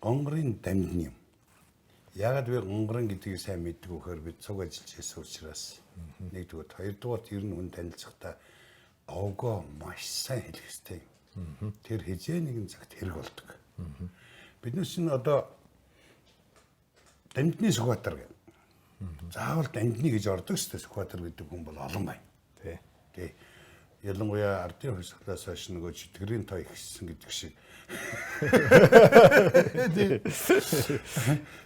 Гонгорын дамжин юм. Яагаад би гонгорын гэдгийг сайн мэддэг вөхөр бид цуг ажиллаж байсан учраас нэгдүгээр хоёрдугаар ер нь хүн танилцахдаа овгоо маш сайн хэлэх хэрэгтэй юм. Тэр хизээ нэгэн цагт хэрэг болдог. Биднес нь одоо дамжны Сүхбаатар гэдэг. Заавал дамжны гэж ордог шүү дээ. Сүхбаатар гэдэг хүн бол олон байна. Тий. Ялангуяа ардын хувьсгалаас хойш нөгөө читгэрийн тоо ихссэн гэдэг шиг.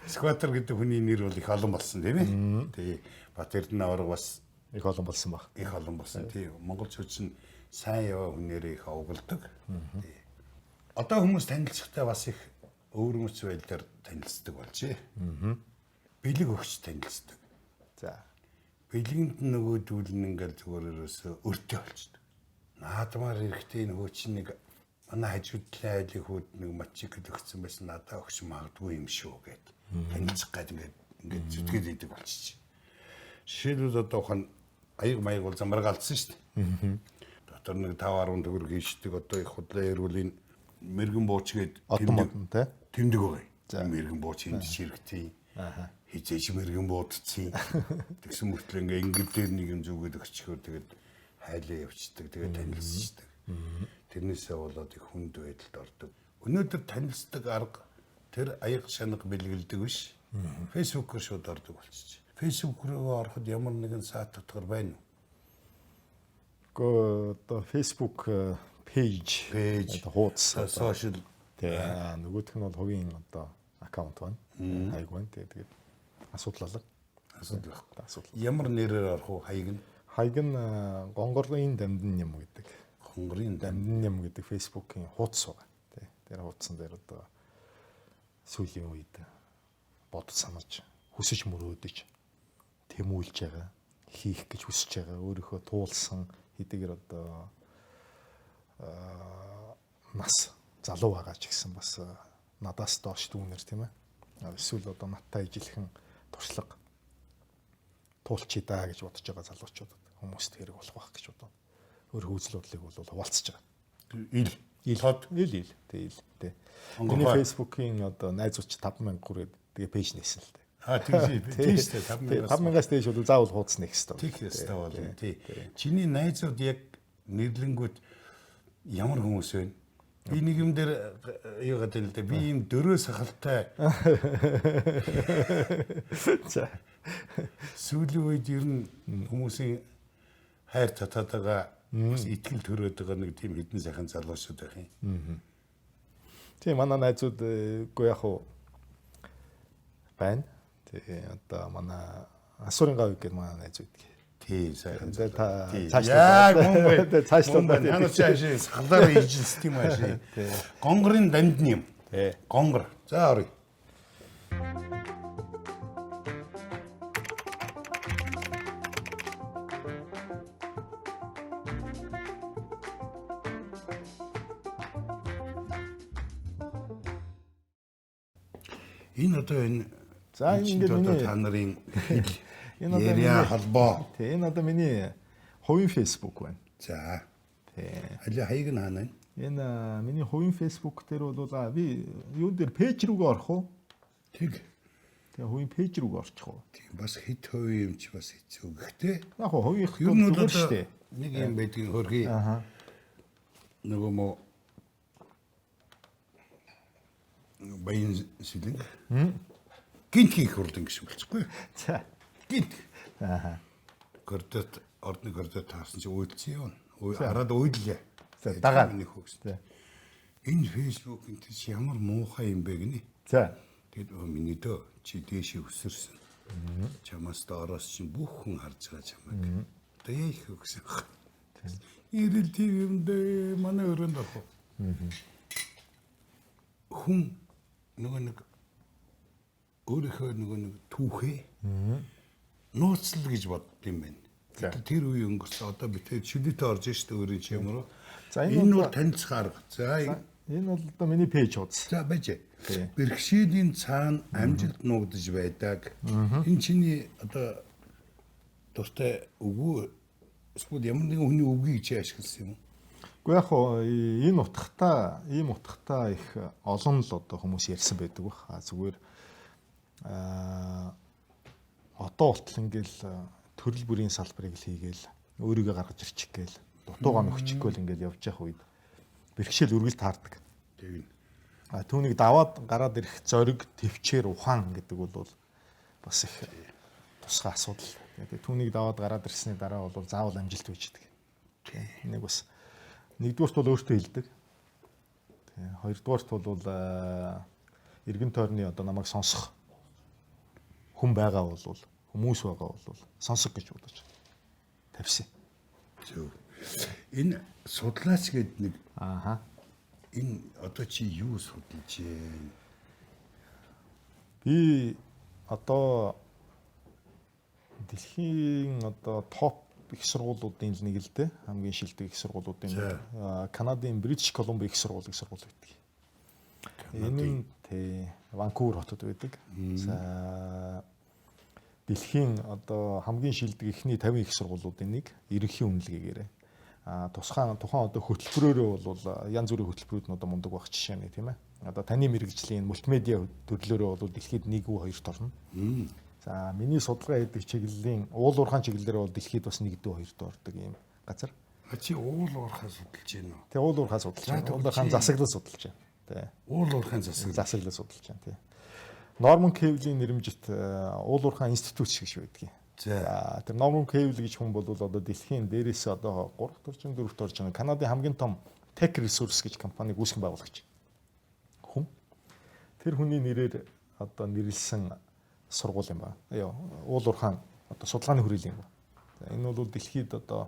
Сүхбаатар гэдэг хүний нэр бол их олон болсон тийм ээ. Тий. Бат Эрдэнэ аварга бас их олон болсон баг. Их олон болсон. Тий. Монголчууд чинь сайн яваа хүнээрээ их овголдог. Тий. Одоо хүмүүс танилцахтаа бас их өвөрмөц байдлаар танилцдаг болжээ. Бэлэг өгч танилцдаг. За. Бэлгэнд нөгөөдүүл нь ингээл зүгээр ерөөсө өртөө болчдөг. Наадмаар эрэхтэй нөгөө чинь нэг манай хажуудлын айлын хүүд нэг матчиг өгсөн байсан надаа өгч магадгүй юм шүү гэд. Танилцах гээд ингээд зүтгээд идэг болчих. Жишээлбэл одоо хан аяг маяг бол замбарга алдсан шүү дээ. Дотор нэг 5-10 төгрөг хийшдэг одоо их худлаа яруулын мэрэгэн бууч гээд тэмдэг байгаа. Мэрэгэн бууч энд чирэгтэй. Хизээч мэрэгэн буудцсан. Тэгсэн мөртлөө ингээ ингэл дээр нэг юм зүгээд өгчихөөр тэгээд хайлаа явчихдаг. Тэгээд танилцдаг. Тэрнээсээ болоод их хүнд байдалд ордог. Өнөөдөр танилцдаг арга тэр аяг шанаг бэлгэлдэг биш. Facebook-оор шууд ордог болчих. Facebook руу ороход ямар нэгэн саатгатгаар байна уу? Гэхдээ одоо Facebook пэйж одоо хуудас social нөгөөх нь бол хувийн одоо аккаунт байна. Хаяг байна. Тэгээд асуудал алга. Асуудал. Ямар нэрээр орох уу хаяг нь? Хаяг нь гонгорын дамжин юм гэдэг. Гонгорын дамжин юм гэдэг Facebook-ийн хуудас байгаа. Тэ. Тэр хуудсан дээр одоо сүүлийн үед бодож санаж, хүсэж мөрөөдөж, тэмүүлж байгаа, хийх гэж хүсэж байгаа, өөрийнхөө туулсан хэдийгээр одоо нас залуу байгаа ч гэсэн бас надаас доош дүүнер тийм ээ. Эсвэл одоо надтай ижилхэн туршлага туулчий даа гэж бодож байгаа залуучуудад хүмүүст хэрэг болох байх гэж бодоод өөр үзэл бодлыг бол хуваалцаж байгаа. Ил. Тэг. Миний Facebook-ийн одоо найзууч 5000 хүрээд тэгээ пэйж нээсэн л дээ. Тийш дээ 5000-аас дээш бол заавал хуудас нээх хэрэгтэй. Тийх хэрэгтэй болно. Тий. Чиний найзууд яг нэрлэнгүүд ямар хүмүүс вэ? Би нэг юм дээр юу гэдэг л дээ. Би ийм дөрөө сахалтай. За. Сүүлийн үед ер нь хүмүүсийн хайр татаатайгаа бас итгэл төрөөд байгаа нэг тийм хэдэн сайхан залуучууд байх юм. Тийм манай найзууд үгүй яг уу байна. Тэгээ одоо манай асуурын гав гэдэг манай найзууд. Тий сайхан. Цаашлаа. Ямар ч ашиг сахалаар ижил тийм ашиг. Гонгорын дамжин юм. Гонгор. За оръё. Энэ одоо энэ за энэ миний та нарын энэ одоо яриа холбоо. Тэ энэ одоо миний хувийн Facebook байна. За. Тэ. Хаяг нь хаана вэ? Энэ миний хувийн Facebook дээр бол би юун дээр пэйж рүүгээ орох уу? Тэг. Тэгээ хувийн пэйж рүүгээ орчих уу? Тийм бас хит хувийн юм чи бас хэцүү. Гэхдээ яг хувийнх зүгээр шүү дээ. Нэг юм байдгийг хөргий. Нөгөө мо баян сүлэн. Гинт хийх хурлын гэж болчихгүй. За. Гинт. Гордот ордны гордот таарсан чи үйлцэн юм. Хараад үйллээ. За дагаад нэг хөөс. Энэ Facebook энэ чи ямар муухай юм бэ гинэ. За. Тэгэд миний дөө чи дээшээ өсөрсөн. Чамаас доороос чи бүх хүн харж байгаа чамайг. Одоо яа их өгсөн баг. Ирэл тийм юм дээ манай өрөөнд орох. Хүн нөгөө нэг өөрийнхөө нөгөө нэг түүхээ нууцлал гэж бодд юм байна. Тэр үе өнгөрсөн одоо би тэр шүлээтэй орж штэ өөрөө чи ямар. За энэ бол танилцах арга. За энэ бол одоо миний пэйж хуудас. За байж. Бэрхшээлийн цаана амжилт нуугдаж байдаг. Энэ чиний одоо дуртай үгүй эсвэл ямар нэгэн хүний үгийг чи ашигласан юм уу? Уу яг хоо энэ ийм утгатай их олон л одоо хүмүүс ярьсан байдаг баг. Зүгээр одоо болтол ингээл төрөл бүрийн салбарыг л хийгээл өөрийгөө гаргаж ирчих гээл дутуугаа нөхчих гээл ингээл явж явах үед бэрхшээл үргэлж таардаг. Тийм. Түүнийг даваад гараад ирэх зориг, төвчээр ухаан гэдэг бол бас их тусгай асуудал. Тэгээд түүнийг даваад гараад ирсний дараа бол заавал амжилт үйждэг. Энийг бас нэгдүгээрт бол өөртөө хэлдэг. Тэгээ хоёрдугаарт бол эргэн тойрны одоо намайг сонсох хүн байгаа бол хүмүүс байгаа бол сонсох гэж бодож тавьсан. Зөв. Энэ судлаач гэдэг нэг энэ одоо чи юу судалж байна? Би одоо дэлхийн одоо топ их сургуулиудын нэг л дээ хамгийн шилдэг их сургуулиудын Канадын Бритиш Колумбia их сургууль байдаг. Энэ нь Ванкувер хотод байдаг. За дэлхийн одоо хамгийн шилдэг эхний 50 их сургуулиудын нэг ерөнхий үнэлгээгээр тухайн одоо хөтөлбөрөөрөө бол янз бүрийн хөтөлбөрүүд нь одоо мундаг байх жишээ нь тийм ээ. Одоо таны мэрэгжлийн мультимедиа төрлөөрөө бол дэлхийд 1 үү 2-т орно. За миний судалгаа хийдэг чиглэлийн уул уурхайн чиглэлээр бол дэлхийд бас 1 дүү 2-т ордог юм газар. Чи уул уурхай судалж байна уу? Тэгээ уул уурхай судалж байна. Уул уурхайн засаглал судалж байна. Тий. Уул уурхайн засаглал судалж байна тий. Норман Кевлийн нэрмжит уул уурхайн институт гэж байдаг юм. За тэр Норман Кевл гэж хүн бол одоо дэлхийн дээрээс одоо 3-т орж 4-т орж байгаа Канадын хамгийн том Tech Resource гэж компаниг үүсгэн байгуулагч хүн. Тэр хүний нэрээр одоо нэрлсэн сургууль юм байна. Уул уурхайн одоо судалгааны хүрээлэн юм байна. Энэ бол дэлхийд одоо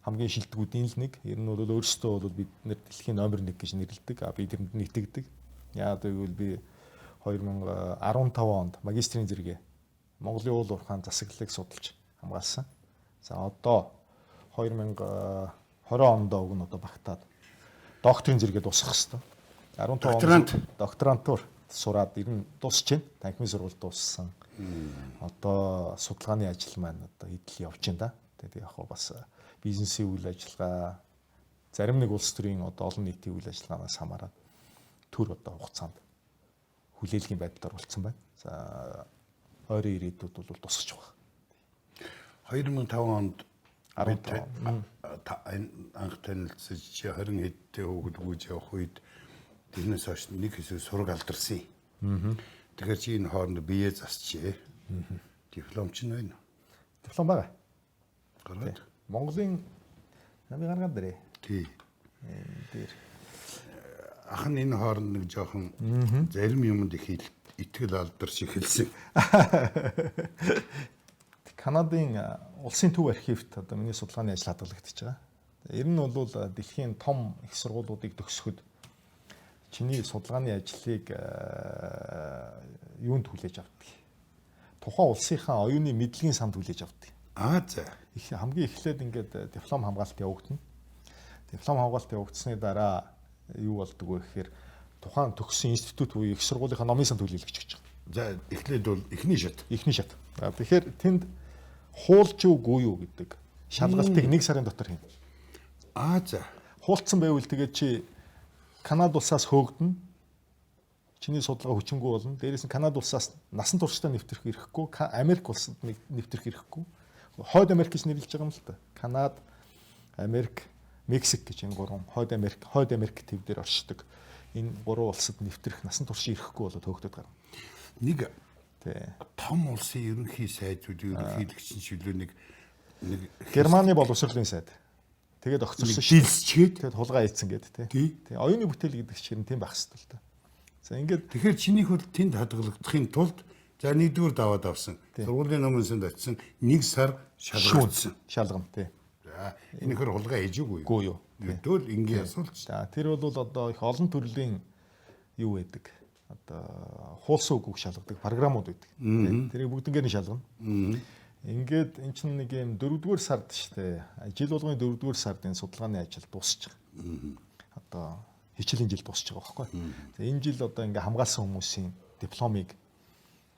хамгийн шилдэгүүдийн л нэг. Ер нь бол өөрсдөө бол бид нэр дэлхийн номер 1 гэж нэрлэдэг. Би тэрэнд нь итгэдэг. Яагаад гэвэл би 2015 онд магистрийн зэрэгээ Монголын уул уурхайн засаглалыг судалж хамгаалсан. За одоо 2020 онд уг нь одоо багтаад докторийн зэрэгээ дуусгах хэвээр. 15 онд докторантур сураад ер нь дуусч байна. Танхимын сургууль дууссан. Одоо судалгааны ажил маань одоо идэл явж байна да. Тэгээд яг бас бизнесийн үйл ажиллагаа зарим нэг улс төрийн одоо олон нийтийн үйл ажиллагаанаас хамаарат төр одоо хугацаанд хүлээлгийн байдалд оролцсон байна. За ойрын ирээдүйд бол тусгаж байгаа. 2005 онд анх танилцж 20 хэдтэй хүүхэд гүйж явах үед тэрнээс хойш нэг хэсэг сураг алдарсан. Тэгэхээр чи энэ хооронд бие засчээ. Диплом ч байна. Диплом байгаа. Гараад. Монголын намын гаргаад дээрээ. Тий. Дээр. Ах нь энэ хооронд нэг жоохон зарим юмд их итгэл алдарч эхэлсэн. Канадын улсын төв архивт одоо миний судалгааны ажил хадгалагдчихж байгаа. Ер нь бол дэлхийн том их сургуулиудыг төгсөхөд чиний судалгааны ажлыг юунд хүлээж авдаг? Тухайн улсынхаа оюуны мэдлэгийн санд хүлээж авдаг. За. Хамгийн эхлээд ингээд диплом хамгаалалт явагдана. Диплом хамгаалалт явагдсны дараа юу болдог вэ гэхээр тухайн төгссөн институт буюу их сургуулийнхаа номын санд хүлээлгэж гэж байгаа. За эхлээд бол эхний шат. Тэгэхээр тэнд хуулж үгүй юу гэдэг шалгалтыг 1 сарын дотор хийнэ. За. Хуулцсан байвал тэгээд чи Канада улсаас хөөгдөн. Чиний судалгаа хүчингүй болно. Дээрээс нь Канада улсаас насан туршдаа нэвтрэх эрхгүй, Америк улсад нэвтрэх эрхгүй. Хойд Америк гэж нэрлэж байгаа юм л та. Канада, Америк, Мексик гэж энэ 3 Хойд Америк төв дээр оршдог. Энэ 3 улсад нэвтрэх насан туршийн эрхгүй болоод хөөгдөд гарна. Нэг том улсын ерөнхий сайдууд ерөнхийлөгч шилүү нэг Германы боловсролын сайд. Тэгээд огцорсон шилсчгээд тэгээд хулгай ийцэн гэдэг тий. Оюуны бүтээл гэдэг чинь тийм байх хэвээр л та. За ингээд тэгэхээр чинийх бол тэнд хадгалагдахын тулд за нэгдүгээр даваад авсан. Сургуулийн номын санд очисон 1 сар шалгагдсан. Шалгана тий. За энэхэр хулгай хийжгүй юу? Үгүй юу. Тэгвэл ингийн асуулт. За тэр бол одоо их олон төрлийн юу байдаг? Одоо хуулсан үгүйг шалгадаг програмууд байдаг. Тэрийг бүгднгээр нь шалгана. Ингээд эн чинь нэг юм 4-р сард штэ. Жил болгоны 4-р сард энэ судалгааны ажил дуусч байгаа. Одоо хичээлийн жил дуусч байгаа байхгүй. Энэ жил одоо ингээ хамгаалсан хүмүүсийн дипломыг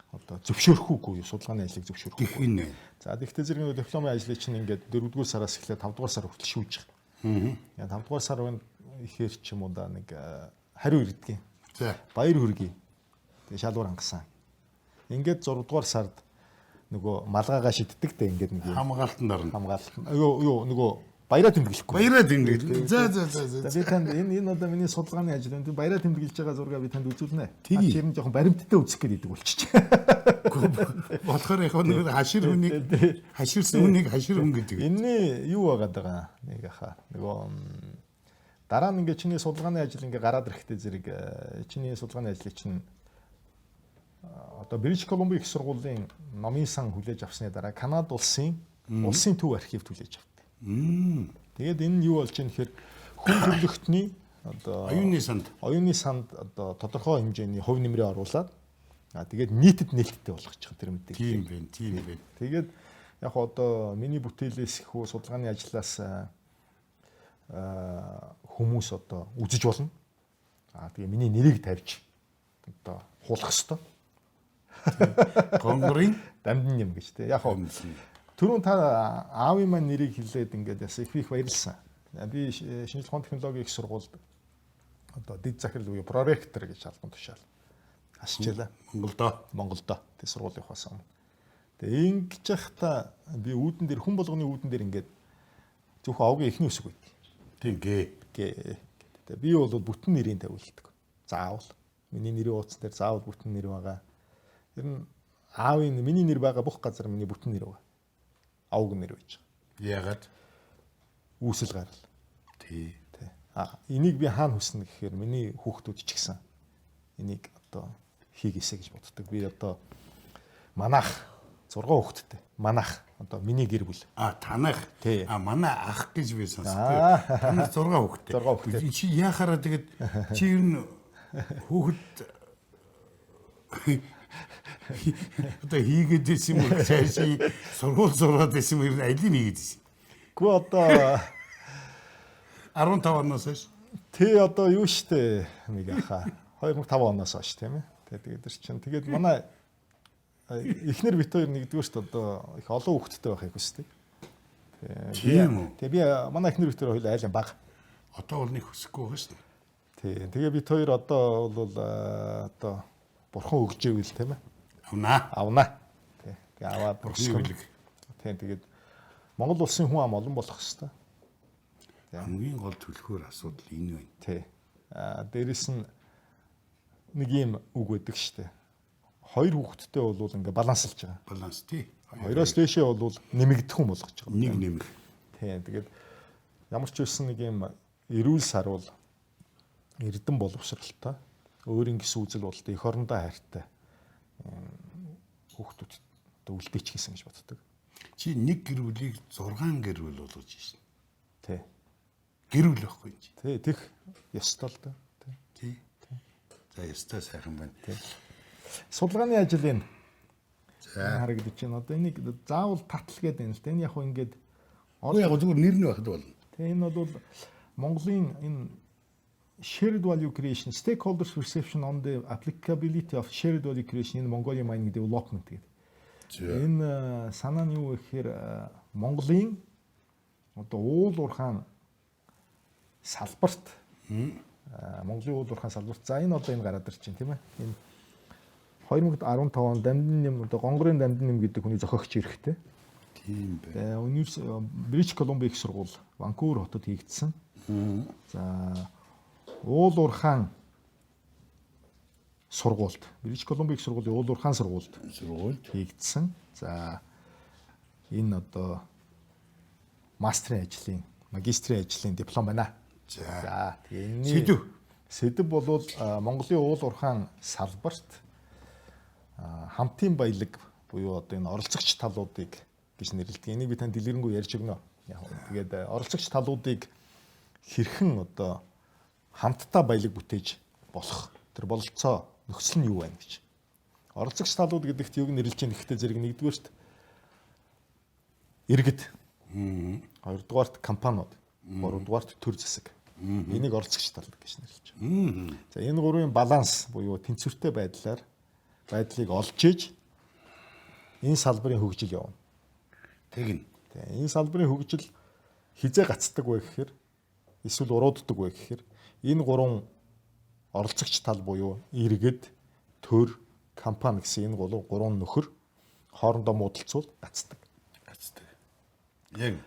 одоо зөвшөөрөхгүй юу судалгааны ажлыг зөвшөөрөхгүй. Гэх юм. За тэгвэл зэрэг дипломын ажлыг чинь ингээд 4-р сараас эхлээд 5-р сар хүртэл шүүж байгаа. Яг 5 дугаар сарын ихээр ч юм уу да нэг хариу ирдэг. За. Баяр хүргэе. Тэгээ шалгуур хангасан. Ингээд 6 дугаар сард нөгөө малгайгаа шиддэг дээ ингээд нэг Хамгаалтанд орно. хамгаалалт. Юу нөгөө баяраа тэмдэглэхгүй. Баяраа тэмдэглэв. За. Би танд энэ одоо миний судалгааны ажил энэ баяраа тэмдэглэж байгаа зургаа би танд үзүүлнэ. Тий. Чи ер нь жоохон баримттай үзэх гэдэг болчих. Болохоор яг нэг хашир хүнийг хаширсан хүнийг хашир хүн гэдэг. Энэний юу байгаад байгаа нэг хаа нөгөө дараа нь ингээ чиний судалгааны ажил ингээ гараад ирэхдээ зэрэг чиний судалгааны ажлыг чинь одоо Бритиш Колумбia их сургуулийн номын сан хүлээж авсны дараа Канада улсын төв архивд хүлээж авдаг. Тэгээд энэ нь юу болж ийм гэхээр хүн төрөлхтний одоо оюуны санд одоо тодорхой хэмжээний хувь нэмрээ оруулаад тэгээд нийтэд нээлттэй болгож байгаа тэр мэдээ. Тийм байна. Тэгээд яг одоо миний бүтээлээс их судалгааны ажлаас хүмүүс одоо үзэж болно. Тэгээ миний нэрийг тавьж одоо хуулах ёстой. Гонгорын Дамдын юм гэж те. Яг түрүүн та аавын маань нэрийг хэлээд ингээд яс их баярлсан. Би шинжлэх ухааны технологийн их сургуульд одоо дэд захирал буюу проректор гэж албан тушаал асчилаа. Монголдо тэг сургуулийн ухаасан. Тэгээ ингэж явахдаа би үүдэн дээр хүн болгоны үүдэн дээр ингээд зөвхөн овгийн эхний үсэг байт. Тийм гээ. Би бол бүтэн нэрийн тавилдаг. Заавал миний нэрийн ууц дээр заавал бүтэн нэр байгаа. Ер нь аавын миний нэр байгаа бүх газар миний бүтэн нэр байгаа. Овгийн нэр байж байгаа. Яагаад? Үүсэл гарал. Тий. Энийг би хаана хүснэ гэхээр миний хүүхдүүд ч гэсэн энийг одоо хийгээсэй гэж боддог. Би одоо манайх 6 хүүхэдтэй. Манайх одоо миний гэр бүл. Танах. Манай ах гэж би сонсдог. Танах 6 хүүхэдтэй. 6 хүүхэдтэй. Чи яахаараа тэгээд чи ер нь хүүхэд одоо хийгээд байсан юм уу? Цаашаа сургууль сураад байсан юм ер нь алийг хийгээд байсан. Гү одоо 15 оноос хойш. Тэ одоо юу штэ нэг аха 2005 оноос хойш тийм ээ. Тэгээд чинь тэгээд манай эхнэр бит хоёр нэгдүгээрт одоо их олон хүүхэдтэй байхыг хүсдэг. Тэгээ би манай эхнэр бит хоёр айлын баг. Одоо бол нэг хүсэхгүй байгаа шүү Тий. дээ. Тэгээ бит хоёр одоо бол одоо бурхан өгжээвэл тийм ээ. Авнаа. Тэгээ аваад бурхан үлэг. Тийм тэгээд Монгол улсын хүн ам олон болох хэвээр. Хамгийн гол төлхөөр асуудал энэ байна. Тий. Дээрэс нь нэг юм үг өгдөг штэ. Хоёр хүүхэдтэй бол ингээ баланслж байгаа. Баланс тий. Хоёроос дээшээ бол нэмэгдэх хүн болгож байгаа. Нэг нэмэх. Тийм. Тэгээд ямар ч байсан нэг юм эрүүл сарвал эрдэн боловсралтай өөрийн гэсэн үзэл бодолтой эх орондоо хайртай хүүхдүүд одоо үлдээч гэсэн гэж боддог. Чи нэг гэр бүлийг 6 гэр бүл болгож шин. Тий. Гэр бүл байхгүй юм чи. Тий, тех ёстой л да. Тий. За ёстой сайхан байна. Судалгааны ажил энэ. За харагдаж байна. Одоо энийг заавал татал гэдэг юм л да. Энэ яг хөө ингээд яг зүгээр нэр нь байхад болно. Тий, энэ бол Монголын энэ shared value creation, stakeholders perception on the applicability of shared value creation in Mongolian mining development гэдэг. Энэ санаа нь юу вэ гэхээр Монголын одоо уул уурхаан салбарт Монголын уул уурхаан салбарт за энэ одоо энэ гараад ирж байна тийм ээ. Энэ 2015 онд Дамдын нэм одоо Гонгорын Дамдын нэм гэдэг хүний зохиогч эрэхтэй. Тийм байна. Бритиш Колумбия их сургууль Ванкувер хотод хийгдсэн. За уул уурхаан сургуульд Бритиш Колумбия их сургуулийн уул уурхаан сургуульд хийгдсэн. За энэ одоо мастрын ажлын, магистрийн ажлын диплом байна. За тэгээ сэдв бол Монголын уул уурхаан салбарт хамтын баялаг буюу одоо энэ оролцогч талуудыг гэж нэрлэдэг. Энийг би танд дэлгэрэнгүй ярьж өгнө. Тэгээд оролцогч талуудыг хэрхэн одоо хамтдаа баялаг бүтээж болох тэр бололцоо нөхцөл нь юу байна гэж. Оролцогч талууд гэдэгт юуг нэрлэж байгаа гэхдээ зэрэг нэгдүгээрт иргэд, хоёрдугаарт компаниуд, гуравдугаарт төр засаг. Энийг оролцогч тал гэж нэрлэж байна. За энэ гурвын баланс буюу тэнцвэртэй байдлыг олж иж энэ салбарын хөгжил явна. Тэгнь. Энэ салбарын хөгжил хизээ гацдаг вэ гэхээр эсвэл урууддаг вэ гэхээр энэ гурван оролцогч тал буюу иргэд, төр, компани гэсэн энэ гурван нөхөр хоорондоо муудалцуул гацдаг. Яг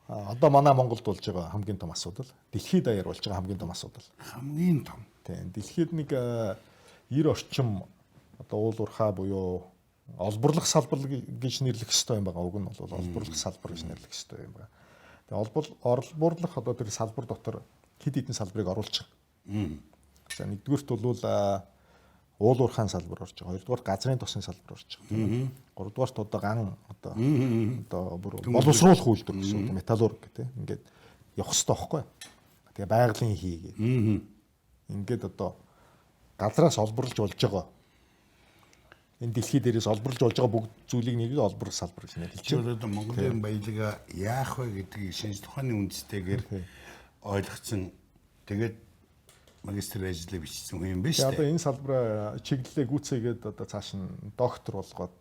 одоо манай Монголд болж байгаа хамгийн том асуудал, дэлхийд даяар болж байгаа хамгийн том асуудал. Хамгийн том. Тийм. Дэлхийд нэг 90 орчим одоо уул уурхай буюу олборлох салбар гэж нэрлэх ёстой юм байгаа. Уг нь бол олборлох салбар гэж нэрлэх ёстой юм байгаа. Тэгээ олборлох одоо тэр салбар дотор хэд хэдэн салбарыг оруулж байгаа. За нэгдүгürt бол уул уурхайн салбар орж байгаа. Хоёрдугаар газрын тосны салбар орж байгаа. Гуравдугаарт одоо ган одоо бүр боловсруулах үйлдвэр гэсэн металлург гэдэг ингээд явах хэрэгтэй байхгүй. Тэгээ байгалийн хийгээ. Ингээд одоо газраас олборлож болж байгаа. Энэ дэлхий дээрээс олборлож болж байгаа бүгд зүйлийг нэг л олборлох салбар гэж нэрлэж байна. Одоо Монголын баялаг яах вэ гэдгийг шинж тухааны үндстэйгээр ойлгоцсон. Тэгээд магистр ажлыг бичсэн хүн юм байна шүү дээ. Одоо энэ салбараа чиглэлээ гүйцээгээд одоо цааш нь доктор болгоод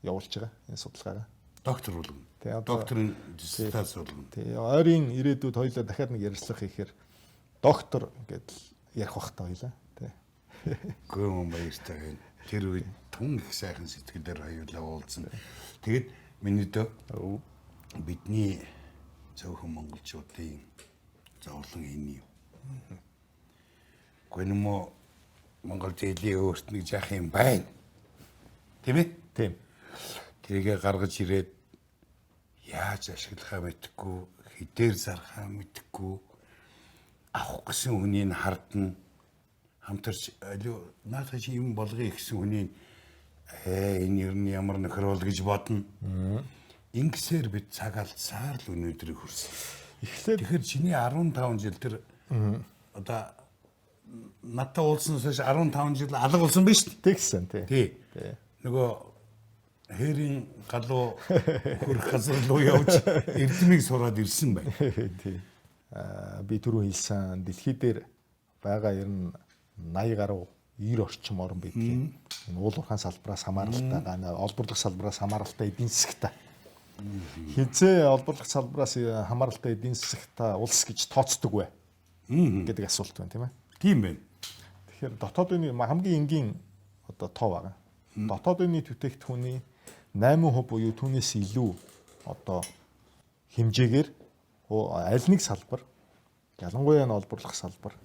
явуулж байгаа энэ судалгаагаа. Доктор болгоно. Докторын диссертац болгоно. Тий. Ойрын ирээдүйд хоёулаа дахиад нэг ярилцлага хийхээр доктор гэдэл ярих бах та хоёулаа. Тий. Гүн баяртай байна. Тэр үед тун их сайхан сэтгэлээр хоёулаа уулзсан. Тэгээд миний дөө бидний зөвхөн монголчуудын зовлон энэ юм. Гүн мо Монгол зээлийн өөрт нэг жах юм байна. Тийм ээ? Тийм. Тэрийгэ гаргаж ирээд яаж ашиглахаа мэдэхгүй, хэдээр зархаа мэдэхгүй авах гэсэн хүнийг хардна. Хамтарч наадах чи юм болгоё гэсэн хүнийг энэ ер нь ямар нөхөр бол гэж бодно. Ингэсээр бид цаг алдсаар л өнөөдрийг хүрсэн. Тэгэхээр чиний 15 жил тэр одоо надтай уулзсанаас хойш 15 жил алга болсон биз дээ. Тэгсэн тий. Нөгөө хээрийн галуу хөрөх газар руу явж эрдмийг сураад ирсэн байна. Тий. Би түрүү хэлсэн дэлхий дээр байгаа ер нь 80 гаруй 90 орчим орн байдгийг. Энэ уул уурхайн салбараас хамааралтай, олборлох салбараас хамааралтай эдийн засагтай. Хизээ олборлох салбараас хамааралтай эдийн засагтай улс гэж тооцдог вэ? Гэдэг асуулт байна тийм ээ. Тийм байна. Тэгэхээр дотоодын хамгийн энгийн одоо тоо байгаа. Дотоодын нийт бүтээгдэхүүний 8% буюу түүнээс илүү одоо хэмжээгээр аль нэг салбар, ялангуяа нь олборлох салбар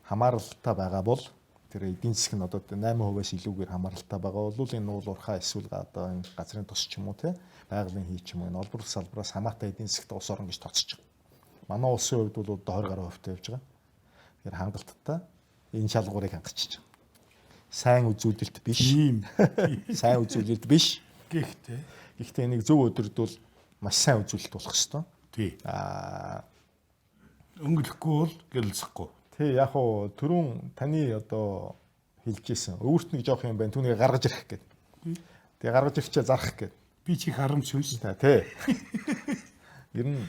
хамааралтай байгаа бол тэр эдийн засаг нь одоо 8%-аас илүүгээр хамааралтай байгаа бол энэ уул уурхай эсвэл одоо энэ газрын тос ч юм уу те байгалийн хий ч юм уу энэ олборлох салбараас хамаатай эдийн засагт улс орно гэж тооцож байгаа. Манай улсын хувьд бол одоо 20 гаруй хувьтай явж байгаа. Тэгэхээр хангалттай энэ шалгуурыг хангачиж байгаа. Сайн үзүүлэлт биш. Сайн үзүүлэлт биш. Гэхдээ энийг зөв өдөрдвөл маш сайн үзүүлэлт болох ёстой. Тий. Өнгөлөхгүй бол гялцахгүй. Тий, яг уу түрүүн таны одоо хэлжсэн. Өвөрт нэг жоох юм байна. Түүнийг гаргаж ирэх гээд. Тэгээ гаргаж ирчээ зарах гээд. Би чи харамч биш. Тий. Ер нь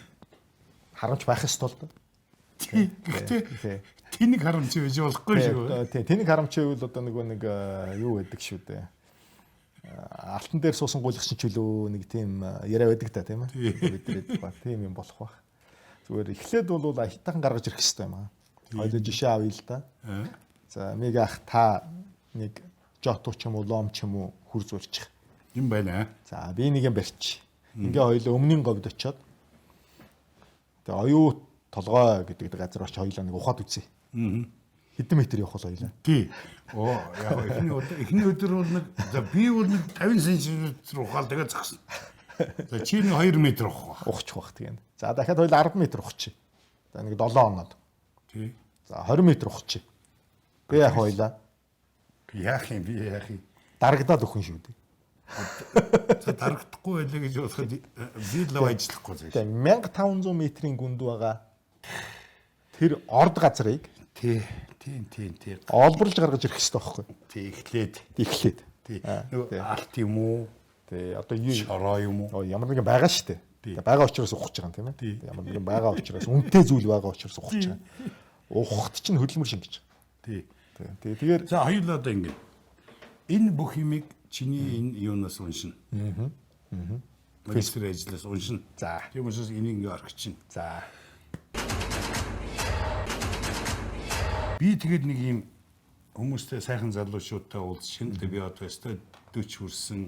харамч байх ёстой л доо. Гэхдээ тэнийг харамч байж болохгүй шүү. Тий, тэнийг харамч байвал одоо нэг юу байдаг шүү дээ. Алтан дээр суусан гуйлгч чөлөө нэг тийм яриа байдаг та тийм ээ. Бидрээд ба тийм юм болох байх. Зүгээр эхлээд бол аятайхан гаргаж ирэх хэрэгтэй юм аа. Хоёул жишээ авъя л да. За миг ах та нэг жотуу ч юм уу лом ч юм уу хүр зурчих. Юм байна. За би нэг юм барьчих. Ингээ хоёул өмнгийн говьд очиод тэгээ оюу толгой гэдэг газар очиж хоёулаа нэг ухаад үзье. Хэдэн метр явах вэ хоёулаа? Тий. Оо яг эхний өдөр бол нэг за би бол нэг 50 см ухаал тэгээ зогсно. За чи нэг 2 метр ухчих бах тийм. За дахиад хоёул 10 метр ухчих. За нэг 7 оноод. Тий. За 20 метр ухчих. Би яг хоёулаа. Яах юм би яах юм? Дарагдаад өхөн шүү дээ. За дарагдахгүй байлаа гэж бодоход би л ажиллахгүй заяа. Тэгээ 1500 метрийн гүнд байгаа тэр орд газрыг тийм. олборлож гаргаж ирэх хэрэгтэй байхгүй. Тий, эхлээд. Тий. Нөгөө алт юм уу? Тий, одоо юу шороо юм уу? Ямар нэгэн байгаа шүү дээ. Байгаа учраас ухаж байгаа юм тийм ээ. Ямар нэгэн байгаа учраас үнэтэй зүйл байгаа учраас ухаж байгаа. Ухахт чинь хөдөлмөр шингэж. Тий. Тэгэхээр за хоёулаа одоо ингэ. Энэ бүх юмыг чиний энэ юунаас уншина. Магистр ажлаас уншина. За. Тийм учраас энийг ингээ орхичихна. За. Би тэгээд нэг юм хүмүүстэй сайхан залуучуудтай уулзшин. Би одоо өстой 40 хүрсэн,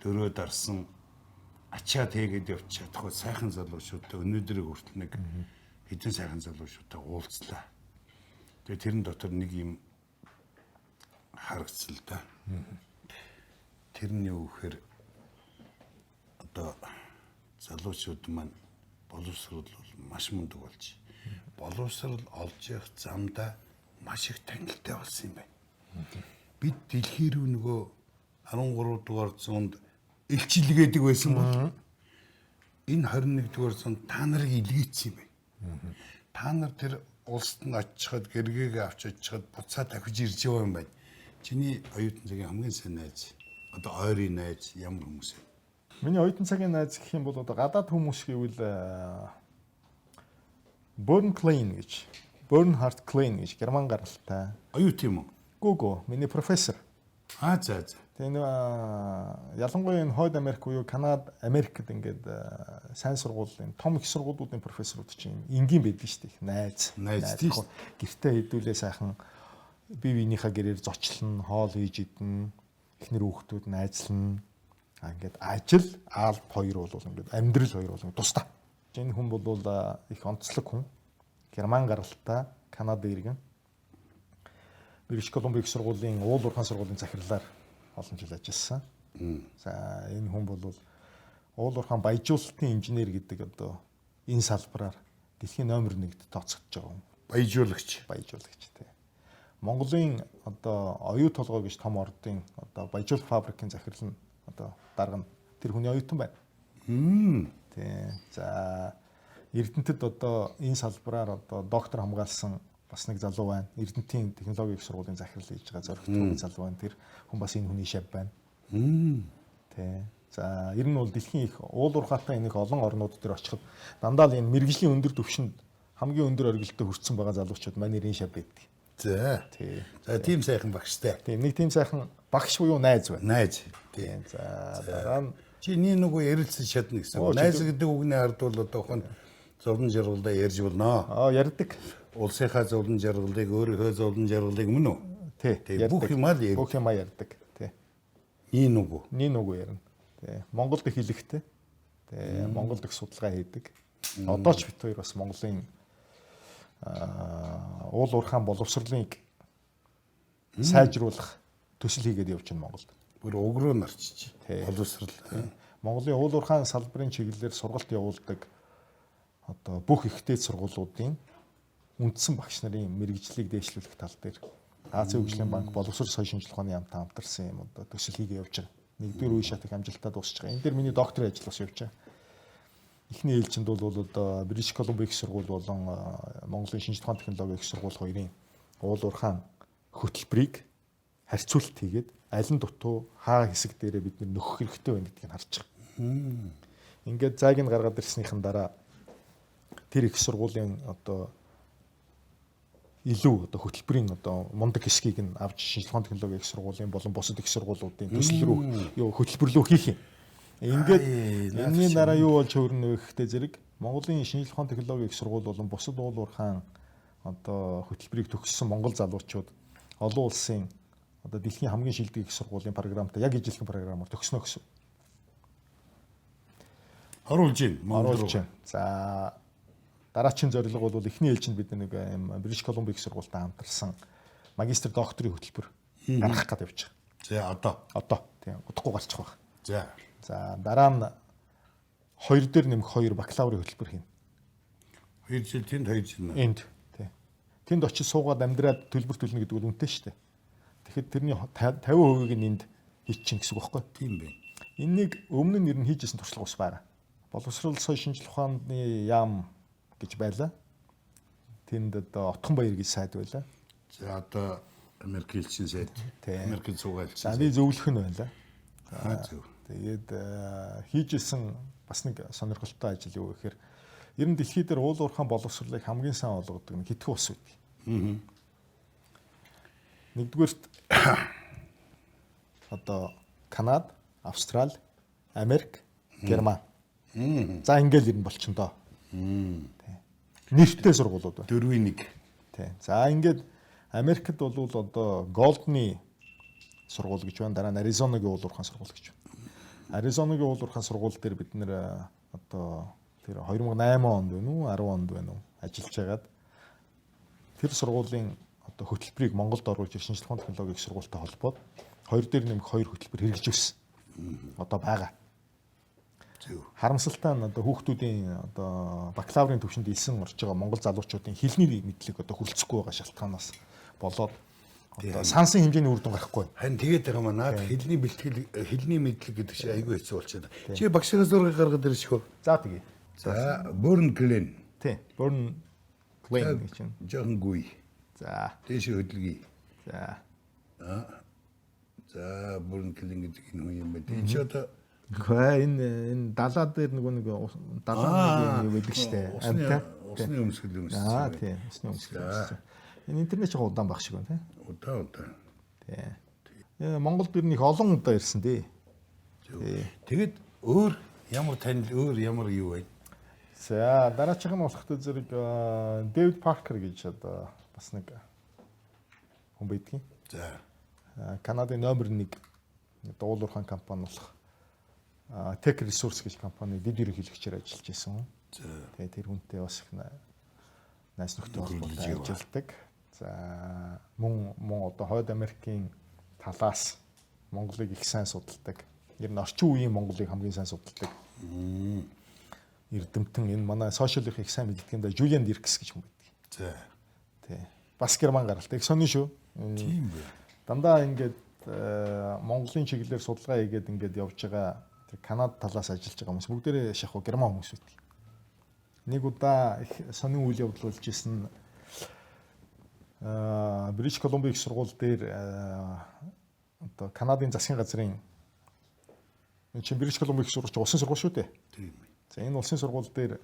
дөрөө дарсан ачаад хийгээд явчих чадахгүй сайхан залуучуудтай өнөөдрийг хүртэл нэг хэдэн сайхан залуучуудтай уулзлаа. Тэгээд тэрэн дотор нэг юм харагцсан л да. Тэр нь юу гэхээр одоо залуучууд маань боловсрол бол маш мундаг болж боловсрол олж явах замдаа маш их танилтай болсон юм байна. Бид дэлхий рүү нөгөө 13 дугаар зуунд илчилгээдэг байсан бол энэ 21 дугаар зуунд та нарыг илгээсэн юм байна. Та нар тэр улсад нь очиод гэргээгээ авч очиод буцаад дахиж ирж яваа юм байна. Чиний оюутан цагийн хамгийн сайн найз одоо ойрын найз ямар хүмүүс вэ? Миний оюутан цагийн найз гэх юм бол одоо гадаад хүмүүс гэвэл Bernhard Klein гэж герман гаралтай. Оюут юм уу? Гүгөө, миний профессор. За. Тэгээ ялангуяа энэ Хойд Америк буюу Канада, Америкт ингээд сайн сургуулийн том их сургуулиудын профессорууд чинь энгийн байдаг шүү дээ. Найз тийм шүү. Гэртээ хэдүүлээ сайхан бие биенийхээ гэрээр зочлон, хоол хийж идэн, эхнэр хүүхдүүд найзлан. Ингээд ажил, аалт хоёр бол ингээд амьдрал хоёр бол тусдаа. Энэ хүн бол их онцлог хүн. Герман гаралтай, Канада иргэн. Бритиш Колумбийн сургуулийн уул уурхайн сургуулийн захирлаар олон жил ажилласан. За энэ хүн бол уул уурхайн баяжуулалтын инженер гэдэг одоо энэ салбараар дэлхийн номер 1-д тооцогдож байгаа хүн. Баяжуулагч тий. Монголын одоо оюу толгой гэж том ордын одоо баяжуулах фабрикийн захирал нь одоо дарга нь тэр хүний оюутан байна. Тий. За Эрдэнэтэд одоо энэ салбараар одоо доктор хамгаалсан бас нэг залуу байна. Эрдэнэтийн технологийн их сургуулийн захирал хийж байгаа зоригтой залуу байна. Тэр хүн бас энэ хүний шав байна. Тий. За ер нь бол дэлхийн их уул уурхайтай энэ их олон орнууд дээр очиход дандаа л энэ мэрэгжлийн өндөр түвшинд хамгийн өндөр оргилдод хүрсэн байгаа залуучууд маань нэрийн шав байдаг. За. Тий. За тийм сайхан багштай. Тийм нэг тийм сайхан багш буюу найз байна. Найз. Тийм. За дараа нь чиний нөгөө ярилцсан чадна гэсэн. Найз гэдэг үгний ард бол одоохон зовлон жаргалдаа ярьж болно. Ярьдаг. Улсынхаа зовлон жаргалыг өөрийнхөө зовлон жаргалыг мөн үү? Тий. Бүх юмаа л ярьдаг. Бүх юмаа ярьдаг. Тий. Нин үгүй ярина. Тий. Монголд их хэлэхтэй. Тий. Монголд их судалгаа хийдэг. Одоо ч бит хоёр бас Монголын уул уурхайн боловсролыг сайжруулах төсөл хийгээд явж байна Монголд. Бүр өгрөө нарчиж. Боловсрол. Монголын уул уурхайн салбарын чиглэлээр сургалт явуулдаг одоо бүх ихтэй сургуулиудын үндсэн багш нарын мэрэгжлийг дээшлүүлэх тал дээр Азийн хөгжлийн банк боловсрол соёлын шинжилгээ ухааны яамтай хамтарсан юм одоо төсөл хийгээ явж байгаа. Нэгдүгээр үе шат их амжилттай дуусч байгаа. Энэ дээр миний докторийн ажил бас явж байгаа. Эхний ээлжинд бол одоо Бритиш Колумбийн их сургууль болон Монголын шинжилгээ ухааны технологийн их сургууль хоёрын уул уурхайн хөтөлбөрийг харьцуулалт хийгээд аль нь дутуу хаа хэсэг дээрээ бид нөхөх хэрэгтэй байна гэдгийг харж байгаа. Ингээд зааг нь гаргаад ирснийхэн дараа тэр их сургуулийн одоо илүү одоо хөтөлбөрийн одоо мундаг хэсгийг нь авч шинжилгээ ухааны технологийн их сургуулийн болон бусад их сургуулиудын төсөл рүү хөтөлбөрлөө хийх юм. Ингээд энэний дараа юу болж хөрнө вэ гэхдээ зэрэг Монголын шинжилгээ ухааны технологийн их сургууль болон бусад уул уурхайн одоо хөтөлбөрийг төгссөн монгол залуучууд олон улсын одоо дэлхийн хамгийн шилдэг их сургуулийн програмтай яг ижилхэн програмаар төгснө гэсэн. Оруулж байна. За дараагийн зорилго бол эхний ээлжинд бид нэг Бритиш Колумбийн их сургуультай хамтарсан магистр докторийн хөтөлбөр гаргах гэдэг явж байгаа. За одоо тийм удахгүй гарчих واخ. За дараа нь 2 дээр нэмэх 2 бакалаврын хөтөлбөр хийнэ. 2 жил тэнд 2 жил. Энд тийм. Тэнд очиж суугаад амьдраад төлбөр төлнө гэдэг бол үнэтэй шүү дээ. Тэгэхэд тэрний 50% нь энд хийчих гэсэн үг байхгүй? Тийм байна. Энэнийг өмнө нь ер нь хийжсэн туршлага ус байгаа. Боловсрол соёлын шинжилгээ ухааны яам гэж байлаа. Тэнд одоо Отхон баяр гэж сайд байлаа. За одоо Америк элчин сайд. Америкийн цугаалч. За би зөвлөх нь байлаа. Зөв. Тэгээд хийжсэн бас нэг сонирхолтой ажил юу гэхээр ер нь дэлхийд дээр уул уурхайн боловсролыг хамгийн сайн олгодог нь хэдхэн улс үү? Нэгдүгээрт одоо Канада, Австрали, Америк, Герман. За ингээл ер нь болчихно доо. Нэртэй сургуулиуд байна. 4-1. Тий. За ингээд Америкт бол одоо Голдны сургууль гэж байна. Дараа нь Аризонагийн уул уурхайн сургууль гэж байна. Аризонагийн уул уурхайн сургууль дээр бид нэр одоо тэр 2008 онд байна уу 10 онд байна уу ажиллаж байгаад тэр сургуулийн одоо хөтөлбөрийг Монголд оруулж шинжлэх ухааны технологийн сургуультай холбоод 2 дээр нэмэх 2 хөтөлбөр хэрэгжүүлсэн. Одоо байгаа. Харамсалтай нь одоо хүүхдүүдийн одоо бакалаврын түвшинд илсэн орж байгаа монгол залуучуудын хэлний мэдлэг одоо хүрэлцэхгүй байгаа шалтгаанаас болоод одоо сансын хэмжээний үр дүн гарахгүй. Харин тэгээд байгаа маа наад хэлний бэлтгэл хэлний мэдлэг гэдэг чинь айгүй хэцүү болчиход байна. Чи багшийн зургийг гаргаад ирж хөө. За тэгье. За Burn Glen. Тий. Burn Glen гэж байна. Жохон гүй. За. Дэш хөдөлгий. За. За Burn Glen гэдэг энэ хүн юм байна. Энд чи одоо Гэхдээ энэ далаа дээр нэг далаа нэг байдаг штэ. Усны өмсгөл юм шиг. Аа тий. Усны өмсгөл. Энэ интернет ч удаан баг шиг байна тий. Удаан. Тий. Монголд ер нь их олон удаа ирсэн дээ. Тэгэд өөр ямар танил өөр ямар юу вэ? За дараачих нь болох зэрэг Дэвид Паркер гэж одоо бас нэг хүн байдгийн. За. Канадын номер 1 уул уурхайн компани болох Tech Resource гэж компани дэд ерөнхийлөгчөөр ажиллаж байсан. Тэгээ тэр хүнтэй бас их найс нөхдөд холбоотой ажилладаг. За мөн одоо Хойд Америкийн талаас Монголыг их сайн судалдаг. Ер нь орчин үеийн Монголыг хамгийн сайн судалдаг. Эрдэмтэн энэ манай сошиалыг их сайн мэддэг юм да Жулиан Диркс гэж хүн байдаг. За. Тий. Бас герман гаралтай. Их сони шүү. Тийм бай. Дандаа ингээд Монголын чиглэлээр судалгаа хийгээд ингээд явж байгаа Канада талаас ажиллаж байгаа хүмүүс бүгдээрээ шахуу герман хүмүүс байдаг. Нэг удаа их сонин үйл явдал болж исэн Бритиш Колумбия их сургууль дээр одоо Канадын засгийн газрын чинь Бритиш Колумбия их сургууль улсын сургууль шүү дээ. Тийм. За энэ улсын сургууль дээр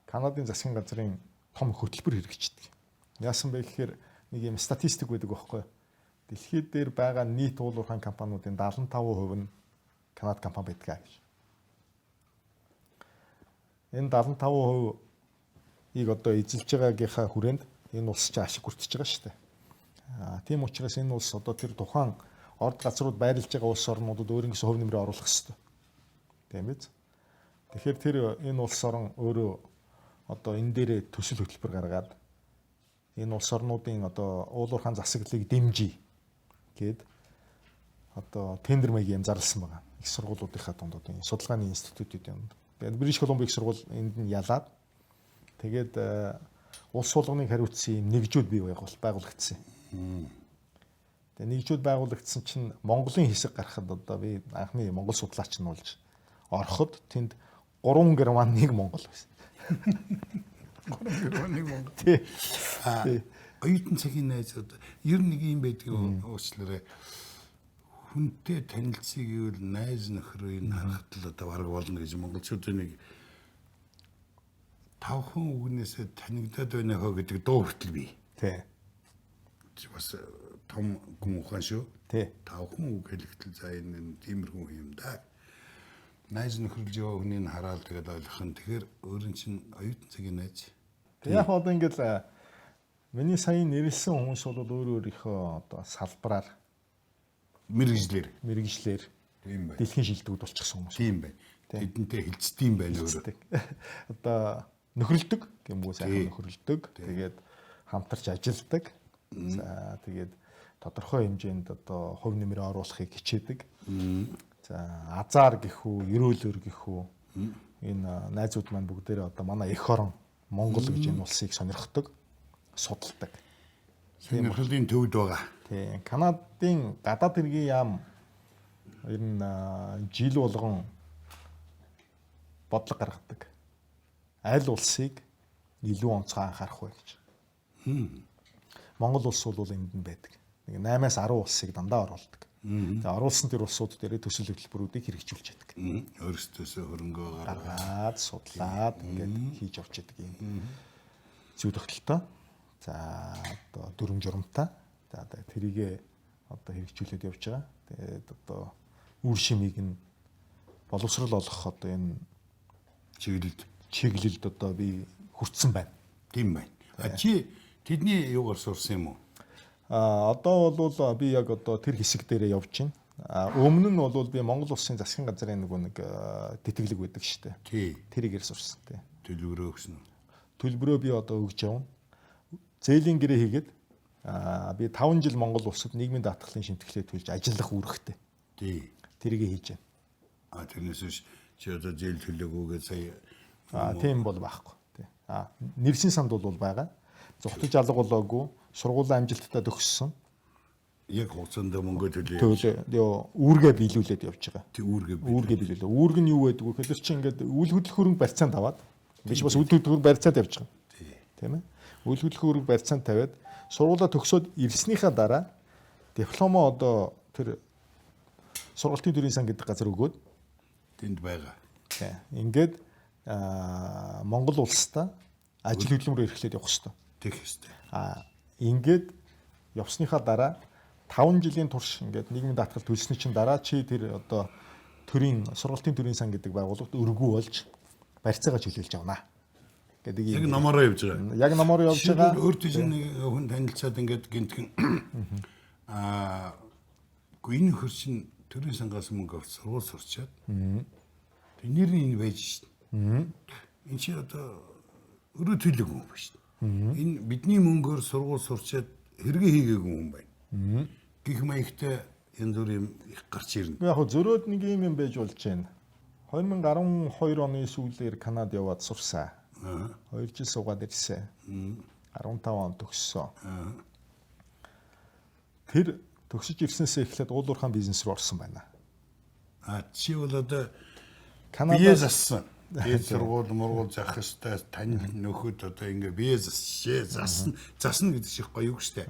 Канадын засгийн газрын том хөтөлбөр хэрэгждэг. Яасан бэ гэхээр нэг юм статистик байдаг байхгүй юу? Дэлхийд дээр байгаа нийт уул уурхайн компаниудын 75% нь Канад компани байдаг гэж. Энэ 75%-ийг одоо эзэлж байгаагийнхаа хүрээнд энэ улс чинь ашиг хүртэж байгаа шүү дээ. Тийм учраас энэ улс одоо тэр тухайн орд газрууд байрлаж байгаа улс орнуудад өөрөнгөс хөв нэмрээ оруулах хэрэгтэй. Тийм биз? Тэгэхээр тэр энэ улс орн өөрөө одоо энэ дээрээ төсөл хөтөлбөр гаргаад энэ улс орнуудын одоо уул уурхайн засаглалыг дэмжиж гээд одоо тендер маягийн юм зарласан байгаа. Их сургуулиудынхаа дунд одоо судалгааны институтуудын дунд. Тэгээд Бритиш Колумбия их сургууль энд нь ялаад тэгээд улс суулганы хариуцсан нэгжүүд бий байгуулагдсан. Тэгээд нэгжүүд байгуулагдсан чинь Монголын хэсэг гарахад одоо би анхны монгол судлаач нь болж ороход тэнд 3 герман 1 монгол байсан. 3 герман 1 монгол. Тий. Оюутан цагийн найзууд ер нь нэг юм байдаг уучлаарай. Хүнтэй танилцъя гэвэл найз нөхрийг харахад л одоо бараг болно гэж монголчуудын нэг 5 үгнээсээ танигдаад байна хөө гэдэг дуу хүртэл бий. Тий. Бас том гүн ухаан шүү. Тий. 5 үг хэлэхдээ за энэ тиймэрхүү юм да. Найз нөхөрлж яваа хүнийг хараад тэгээд ойлгох нь тэгэхээр өөрийн чинь оюутан цагийн найз. Яг одоо ингээд миний саяын нэрлсэн хүмүүс бол өөр өөрийнхөө одоо салбараар мэрэгжлэр тийм бай. Дэлхийн шилдэгүүд болчихсон хүмүүс. Тийм бай. Тэдэнтэй хилцдэм байл өөрөө. Одоо нөхрөлдөг гэмгүй сайхан нөхрөлдөг. Тэгээд хамтарч ажилдаг. За тэгээд тодорхой хэмжээнд одоо хувь нэмрээ оруулахыг хичээдэг. За азар гэхүү, ерөөлөөр гэхүү энэ найзууд маань бүгдээрээ одоо манай эх орон Монгол гэж энэ улсыг сонирхдог, судалдаг. Сонирхлын төвд байгаа. Тийм. Канадын гадаад хэргийн яам ер нь жил болгон бодлого гаргадаг. Аль улсыг илүү онцгой анхаарах вэ гэж. Монгол улс бол энд нь байдаг. Нэг 8-аас 10 улсыг дандаа оруулдаг. Тэгээ оруулсан тэр улсууд дээр төсөл хөтөлбөрүүдийг хэрэгжүүлж яддаг. Өөрсдөөсөө хөрөнгөө гаргаад судлаад ингээд хийж явж яддаг юм. Зүй тогтолтой. За одоо дүрм журамтай. За тэрийгэ одоо хэрэгжүүлээд явж байгаа. Тэгээд одоо үр шимийг нь боловсрол олгох одоо энэ чиглэлд одоо би хүртсэн байна. Тийм байна. А чи тэдний юугаар сурсан юм уу? Одоо бол би яг одоо тэр хэсэг дээрээ явж байна. Өмнө нь бол би Монгол Улсын засгийн газрын нэг тэтгэлэг байдаг шүү дээ. Тий. Тэрийг сурсан тий. Төлбөрөө өгсөн. Төлбөрөө би одоо өгж явна. Зээлийн гэрээ хийгээд би 5 жил Монгол Улсад нийгмийн даатгалын шимтгэлээ төлж ажиллах үүрэгтэй. Тий. Тэрийг хийж байна. Тэрнээс биш чи одоо зээл төлөөгөөгээ сая тийм бол байхгүй. Тий. Нэрсийн санд бол байгаа. Зогтож алга болоогүй, сургуулийн амжилттай төгссөн. Яг хугацаанд мөнгө төлөө. Үүргээ биелүүлээд явж байгаа. Тий үүргээ биелүүлээ. Үүрэг нь юу байдаг вэ? Тэр чинь ингээд үйл хөдлөх хөрөнгө барьцаанд аваад биш бас үйл хөдлөх хөрөнгө барьцаанд явж байгаа. Тийм ээ. Үйл хөдлөх хөрөнгө барьцаанд тавиад сургуулаа төгсөөд ирснийхаа дараа дипломо одоо тэр сургалтын төрийн сан гэдэг газар өгөөд тэнд байгаа. Тийм. Ингээд Монгол улстай ажил хөдөлмөрөөр эрхлээд явах хэрэгтэй. Тэг хэвчээ. Ингээд явсныхаа дараа 5 жилийн турш ингээд нийгмийн даатгал төлсөний чинь дараа чи тэр одоо төрийн сургалтын төрийн сан гэдэг байгууллагт өргүү болж барьцаагаа чөлөөлж явна гэдэг яг номороо явж байгаа. Яг номороо явж байгаа. Өөр тийш нэг хүн танилцаад ингээд гинтгэн энэ хөрчин төрийн сангаас мөнгө авч сургууль сурчаад тэр нэрний энэ байж шин. Энэ чи одоо өрөө төлөг юм ба шин. Энэ бидний мөнгөөр сургууль сурчаад хэрэгэ хийгээгүй юм байна. Гэх маягтай янз бүрийн их гарч ирнэ. Яг зөрөөд нэг юм байж болж байна. 2012 оны сүүлээр Канад яваад сурсан. 2 жил суугаад ирсэн. 15 он төгссөн. Тэр төгсөж ирсэнсээ эхлээд уулуурхаан бизнес руу орсон байна. Чи бол одоо Канадаас бие зассан. Дээд сургууль мургуул заах хэвээр тань нөхөд одоо ингээ бие зассан гэдэг шиг гоё үг штэ.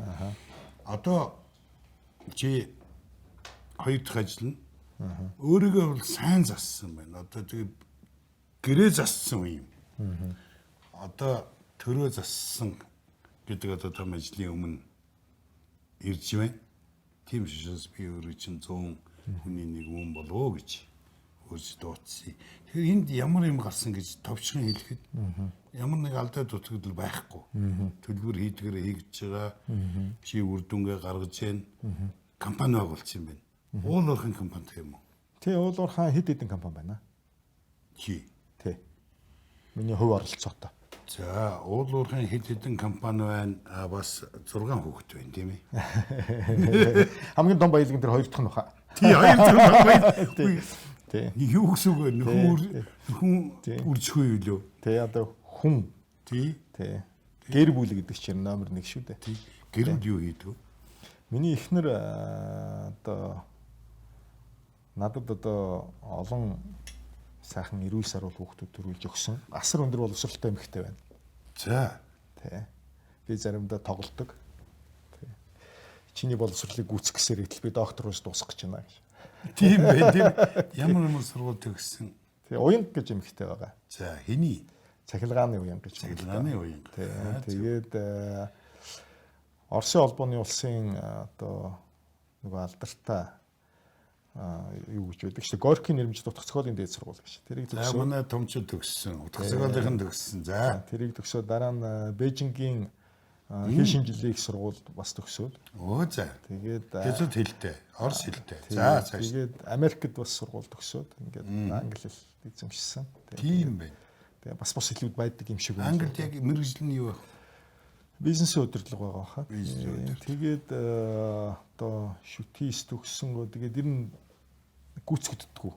Одоо чи хоёр дахь ажил нь өөрийгөө бол сайн зассан байна. Одоо тэгээ гэрээ зассан юм. Одоо төрөө зассан гэдэг одоо том ажлын өмнө ирж байна. Тийм шишээс би өөрөө чинь 100 хүний нэг хүн болов уу гэж өөрсдөө дуудсан. Тэгэхээр энд ямар юм гарсан гэж товчхон хэлэхэд ямар нэг алдаа дутагдал байхгүй. Төлбөр хийдгээрээ хийгдэж байгаа. Чи үр дүнгээ гаргаж байна. Компани байгуулсан юм байна. Уулуурхайн компани юм уу? Тий, уулуурхаан хэд хэдэн компани байна. Чи. Тий. Миний хувь оролцоотой. За, уулуурхайн хэд хэдэн компани байна. Бас 6 хүүхэд байна, тийм ээ. Хамгийн том баялаг энэ хоёр дахь нь баха. Тий, хоёр дахь баялаг. Тий. Юу гэсэн үг вэ? Хүн үржихгүй юу лөө? Тий, одоо хүн. Тий. Тий. Гэр бүл гэдэг чинь номер 1 шүү дээ. Тий. Гэр бүл юу хийдэг вэ? Миний эхнэр одоо надад одоо олон сайхан эрүүл саруул хүүхдүүд төрүүлж өгсөн. Асар өндөр боловсролтой эмэгтэй байна. За. Тий. Би заримдаа тоглодог. Тий. Чиний боловсролыг гүйцэх гэсээр идэл би доктороос дуусгах гэж байна гэж. Тийм бай, тийм. Ямар сургууль төгссөн. Тий, уянг гэж эмэгтэй байгаа. За, хэний? Цахилгааны уянг гэж. Цахилгааны уянг. Тий. Тэгээд Оросын холбооны улсын одоо нөгөө алдартай юу гэж байдаг шүү дээ. Горькийн нэрмж дутх зохиолын дээд сургууль гэж. Тэрийг төгсөө. За манай томчууд төгссөн. Утга зохиолын төгссөн. За. Тэрийг төгсөө дараа нь Бээжингийн хэл шинжилгээ их сургуульд бас төгсөөд. Оо за. Тэгээд Хятад хэлтэй, Орос хэлтэй. За цааш. Тэгээд Америкт бас сургууль төгсөөд ингээд англи хэл эзэмшсэн. Тийм байна. Тэгээд бас хэлүүд байдаг юм шиг байна. Англид яг мэргэжил нь юу вэ? Бизнесийн удирдлага байгаа хаа. Тэгээд одоо шүтээс төгссөн гоо тэгээд ер нь гүйцэгддэггүй.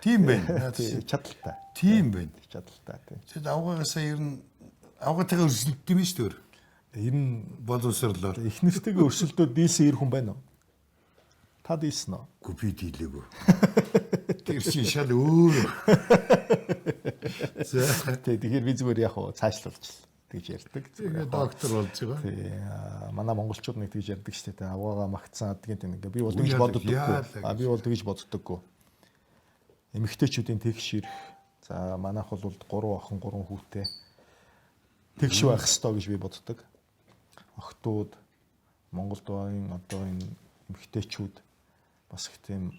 Тийм байна. Чадaltaй. Тийм байна. Чадaltaй тийм. Тэгэд авгаагаасаа ер нь авгаатайгаа өрсөлддөг юм шүү дээ. Ер нь боловсрлоо. Их нэртэйгээ өрсөлдөөд дийлсэн 90 хүн байна уу? Та дийлсэн үү? Гү би дийлээгүй. Тэр чинь шал өөр. Тэгэхээр би зүгээр яг цаашлуулж тэгж ярьдаг. Тэгээд доктор болж байгаа. Тий. Манай монголчууд нэг тэгж ярьдаг шүү дээ. Аваагаа магтсан адгийн ингээ би бол тэгж боддоггүй. Би бол тэгж боддоггүй. Эмэгтэйчүүдийн тэгш ирэх. За манайх бол 3 охин 3 хүүтэй. Тэгш байх ёстой гэж би боддог. Охтууд Монголд байна одоо энэ эмэгтэйчүүд бас их тийм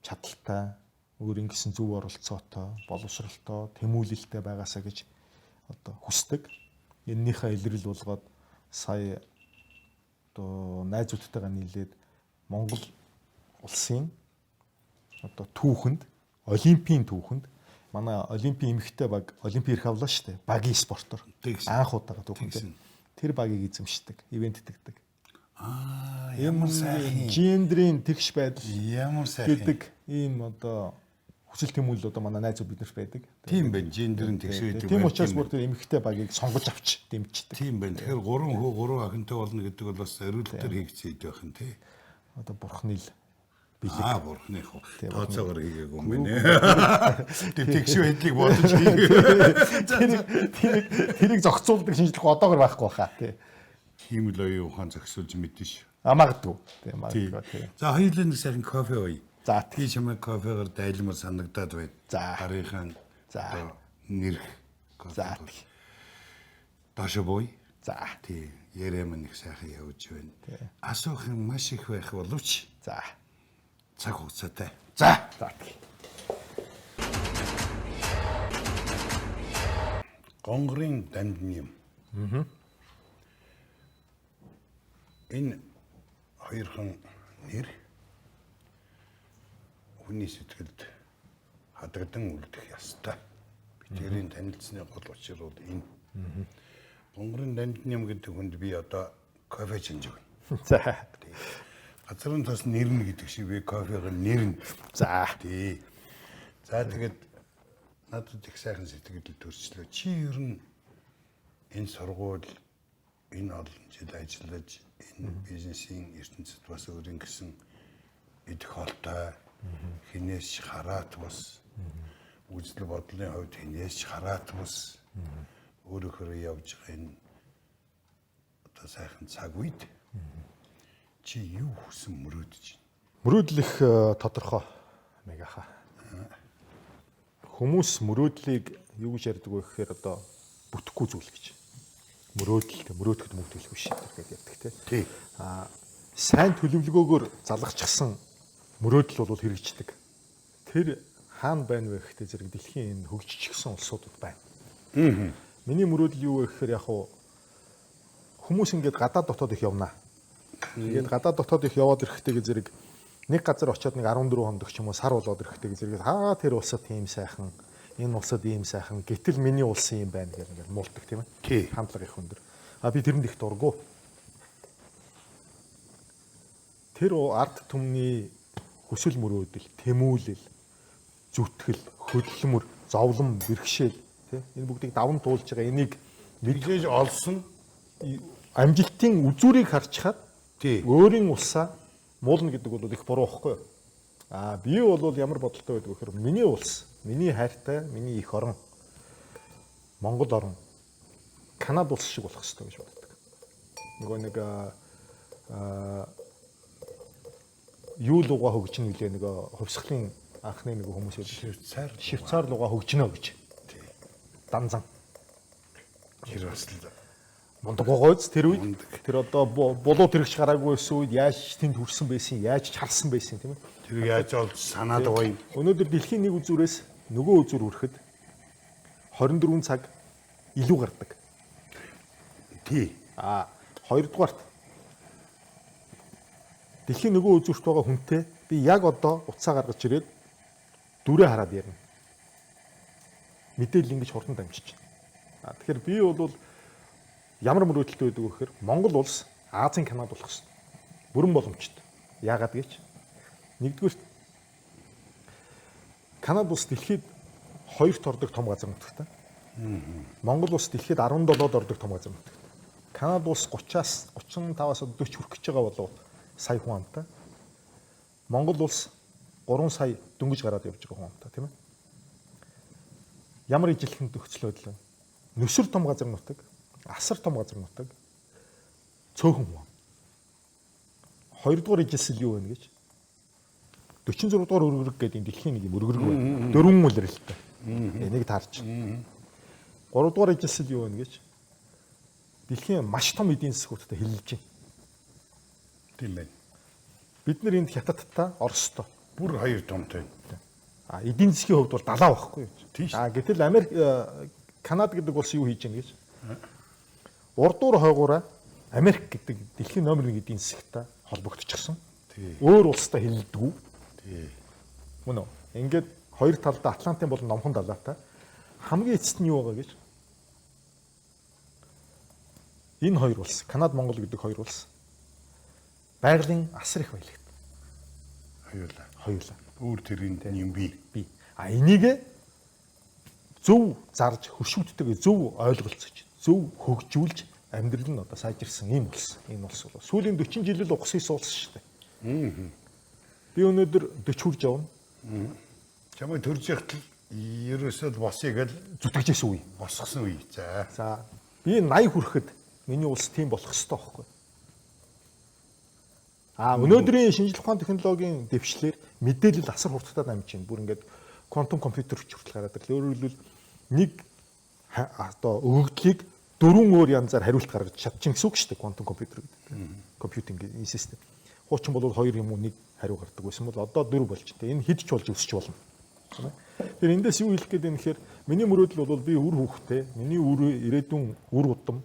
чадaltaй, өөрийн гэсэн зөв оролцоотой, боловсролтой, тэмүүлэлтэй байгаасаа гэж одоо хүсдэг. Эннийхээ илрэл болгоод сая одоо найзуудтайгаа нийлээд Монгол улсын одоо түүхэнд, олимпийн түүхэнд манай олимпийн эмэгтэй баг олимпийн ирэх авлаа шүү дээ. Багийн спортоор анх удаага түүхэнд. Тэр багийг эзэмшдэг, ивентдэгдэг. Ямар сайхан гендрийн тэгш байдал ямар сайхан гэдэг ийм одоо хүсэл тэмүүлэл одоо манай найзууд биднэрт байдаг. Тийм байна. Гендерийн тэгш байдаг. Тийм учраас бүр тэр эмэгтэй багийг сонгож авч дэмждэг. Тийм байна. Тэгэхээр 3 хүү 3 ахинтай болно гэдэг бол бас зориултаар хийгдсэн ид байх нь тий. Одоо бурхны л Бурхны хөө. Тооцоогоор хийгээгүй юм байна. Тэр тэгш байдлыг бодож тэрийг зохицуулдаг шинжлэх одоогор байхгүй хаа тий. Тийм л оюун ухаан зохицуулж мэдэн ш. Магадгүй. Тийм магадгүй тий. За хоёулаа нэг сайхан кофе ууя. За тий чамайг кофегаар дайлмар санагдаад байна. За. Гарынхан За. нэрх. За. Дашо бой. За. Тий яриа мань их сайхан явж байна. Асуух юм маш их байх боловч. За. Цаг хугацаатай. За. За. Гонгорын дандны юм. Энэ хоёрхан нэр хүний сэтгэлд хадагдан үлдэх ёстой. Бидний танилцсны гол учир бол энэ. Гонгорын дандны юм гэдэг хүнд би одоо кофе шинж өгнө. За. Газрын тос нэрнэ гэдэг шиг би кофег нэрнэ. За. Тий. За тэгээд надад их сайхан сэтгэл төрчлөө. Чи ер нь энэ сургууль энэ олон жил ажиллаж энэ бизнесийн ертөнцид бас өөрийн гэсэн идэх холтой хинээс хараат бас үзэл бодлын хувьд хинээс хараат бас өөрөөр явж байгаа энэ одоо сайхан цаг үед чи юу хүсэн мөрөөдөж байна? Мөрөөдөл их тодорхой мегаха. Хүмүүс мөрөөдлийг юу гэж ярьдаг вэ гэхээр одоо бүтэхгүй зүйл гэж. Мөрөөдөхд мөнгө төлөх биш гэдэг ярьдаг тий. Сайн төлөвлөгөөгөөр залгachсан мөрөөдөл бол хэрэгждэг. Тэр хаана байна вэ гэхдээ зэрэг дэлхийн энэ хөгжижсэн улсуудад байна. Миний мөрөөдөл юу вэ гэхээр яг хүмүүс ингээд гадаад дотоод их явнаа. Тэгээд гадаад дотоод их яваад ирэхтэйг зэрэг нэг газар очиод нэг 14 хоног ч юм уу сар болоод ирэхтэйг зэрэг тэр улсад тийм сайхан, энэ улсад ийм сайхан, гэтэл миний улсын юм байна гэх ингээд муулдаг тийм ээ. Хандлага их өндөр. Би тэрэнд их дургу. Тэр ард түмний хүсэл мөрөөдөл, тэмүүлэл, зүтгэл, хөдөлмөр, зовлон, бэрхшээл тийм энэ бүгдийг даван туулж байгаа энийг мэдээж олсон амжилтын үзүүрийг харчихад өөрийн улсаа муулна гэдэг бол их буруу байхгүй юу? Би бол ямар бодолтой байдаг вэ гэхээр миний улс, миний хайртай, миний их орон Монгол орн Канада улс шиг болох хэрэгтэй гэж боддог. Нөгөө нэг юу луга хөгжинэ гэлээ нөгөө хувьсгалын анхны нэг хүмүүс Швейцар луга хөгжинө гэж. Данзан. Тэр бас мундаг гойц тэр үед тэр одоо болоо тэрэгч гараагүй байсан үед яаж тэнд хүрсэн байсан, яаж чарсан байсан тийм ээ. Тэр яаж олж санаад гоё. Өнөөдөр дэлхийн нэг үзүүрээс нөгөө үзүүр хүрэхэд 24 цаг илүү гардаг. Тий. Хоёрдугаарт дэлхийн нөгөө үзүүрт байгаа хүнтэй би яг одоо утсаа гаргаж ирээд дүрээ хараад ярина. Мэдээлэл ингэж хурдан дамжиж байна. Тэгэхээр би бол ямар мөрөөдөлтэй байдаг вэ гэхээр Монгол улс Азийн Канада болох гэсэн. Бүрэн боломжтой. Яагаад гэж? Нэгдүгээр Канада улс дэлхийд 2-т ордог том газар нутагтай. Монгол улс дэлхийд 17-д ордог том газар нутагтай. Канада улс 30-аас 35-аас 40 хүрэх гэж байгаа болов сая хүн амтай. Монгол улс 3 сая дөнгөж гараад явж байгаа хүн амтай, тийм ээ. Ямар ижилхэн төгсөл байдлаа. Нүсэр том газар нутаг, асар том газар нутаг, цөөхөн хүн. Хоёрдугаар ижилсэл юу вэ гэж? 46 дугаар өргөрөг гэдэг дэлхийн нэг юм өргөрөг байна. 4 үлрэлттэй. Энийг таарч. 3 дугаар ижилсэл юу вэ гэж? Дэлхийн маш том эдийн засгуудтай хэлэлж байна. Тийм байна. Бид нар энд Хятадтай, Оростой бүр хоёр томтой. Эдийн засгийн хувьд бол 70 байхгүй юу? Гэтэл Америк, Канада гэдэг улс юу хийж байна гэж? Урдуур хойгоороо Америк гэдэг дэлхийн номер 1 эдийн засагтай холбогдчихсон. Тий. Өөр улстай хэлэлдэггүй. Тий. Мөн үү? Ингээд хоёр талдаа Атлантын болон Номхон далайтай хамгийн эцэст нь юу байгаа гэж? Энэ хоёр улс, Канада, Монгол гэдэг хоёр улс байгалийн асар их баялагт. Хоёулаа. Өөр тэрийн юм би. Энийг зөв зарж хөшүүттэйгээ зөв ойлголцож, зөв хөгжүүлж амьдрал нь одоо сайжирсан ийм улс. Энэ улс бол сүүлийн 40 жилэл угсыг суулсан шүү дээ. Би өнөөдөр 40 хүрж явна. Чамайг төрж яхад ерөөсөө босъё гэж зүтгэжсэн үе. босгосон үе. За би 80 хүрэхэд миний улс тийм болох ёстой байхгүй. Өнөөдрийн шинжлэх ухааны технологийн дэвшлэр мэдээлэл асар хурдтай дамжиж байна. Бүр ингээд квантум компьютер хүртэл гараад ирлээ. Өөрөөр хэлбэл нэг одоо өгөгдлийг 4 өөр янзаар хариулт гаргаж чадчих гэсэн үг шүү дээ. Квантум компьютер гэдэг. Компьютинг энэ систем. Хуучин бол 2 юм уу 1 хариу гардаг байсан бол одоо 4 болж байна. Энэ хэд ч болж өсч болно. Тэгэхээр эндээс юу хэлэх гээд байна гэхээр миний мөрөөдөл бол би үр хүүхдээ, миний ирээдүйн үр удам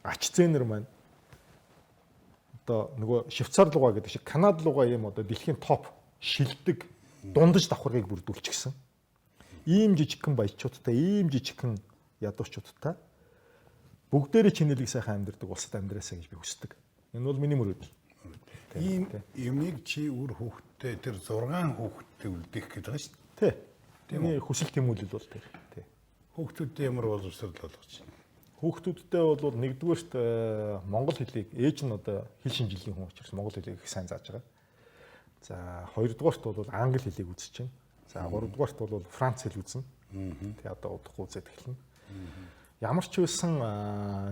ач зээнэр маань одоо нөгөө Швейцар луга гэдэг шиг Канада луга юм одоо дэлхийн топ шилдэг дундаж давхаргыг бүрдүүлчихсэн. Ийм жижигхэн баячуудтай, ийм жижигхэн ядуучуудтай бүгдээрээ чинэлэг сайхан амьдардаг улсад амьдраасаа гэж би хүсдэг. Энэ бол миний мөрөөдөл. Ийм юмыг чи үр хүүхдтэй тэр 6 хүүхдтэй үлдээх гэдэг байгаа шүү дээ. Тий. Миний хүсэл тэмүүлэл бол тэр. Тий. Хүүхдүүдтэй ямар боловсрол болгож байна? Хүүхдүүдтэй бол нэгдүгээрт монгол хэлийг ээж нь одоо хэл шинжилгээ хүн учраас монгол хэлийг их сайн зааж байгаа. За хоёрдугаарт бол англи хэлийг үзэж байна. За гуравдугаарт бол франц хэл үзнэ. Тэгээ одоо удахгүй үзээд эхэлнэ. Ямар ч байсан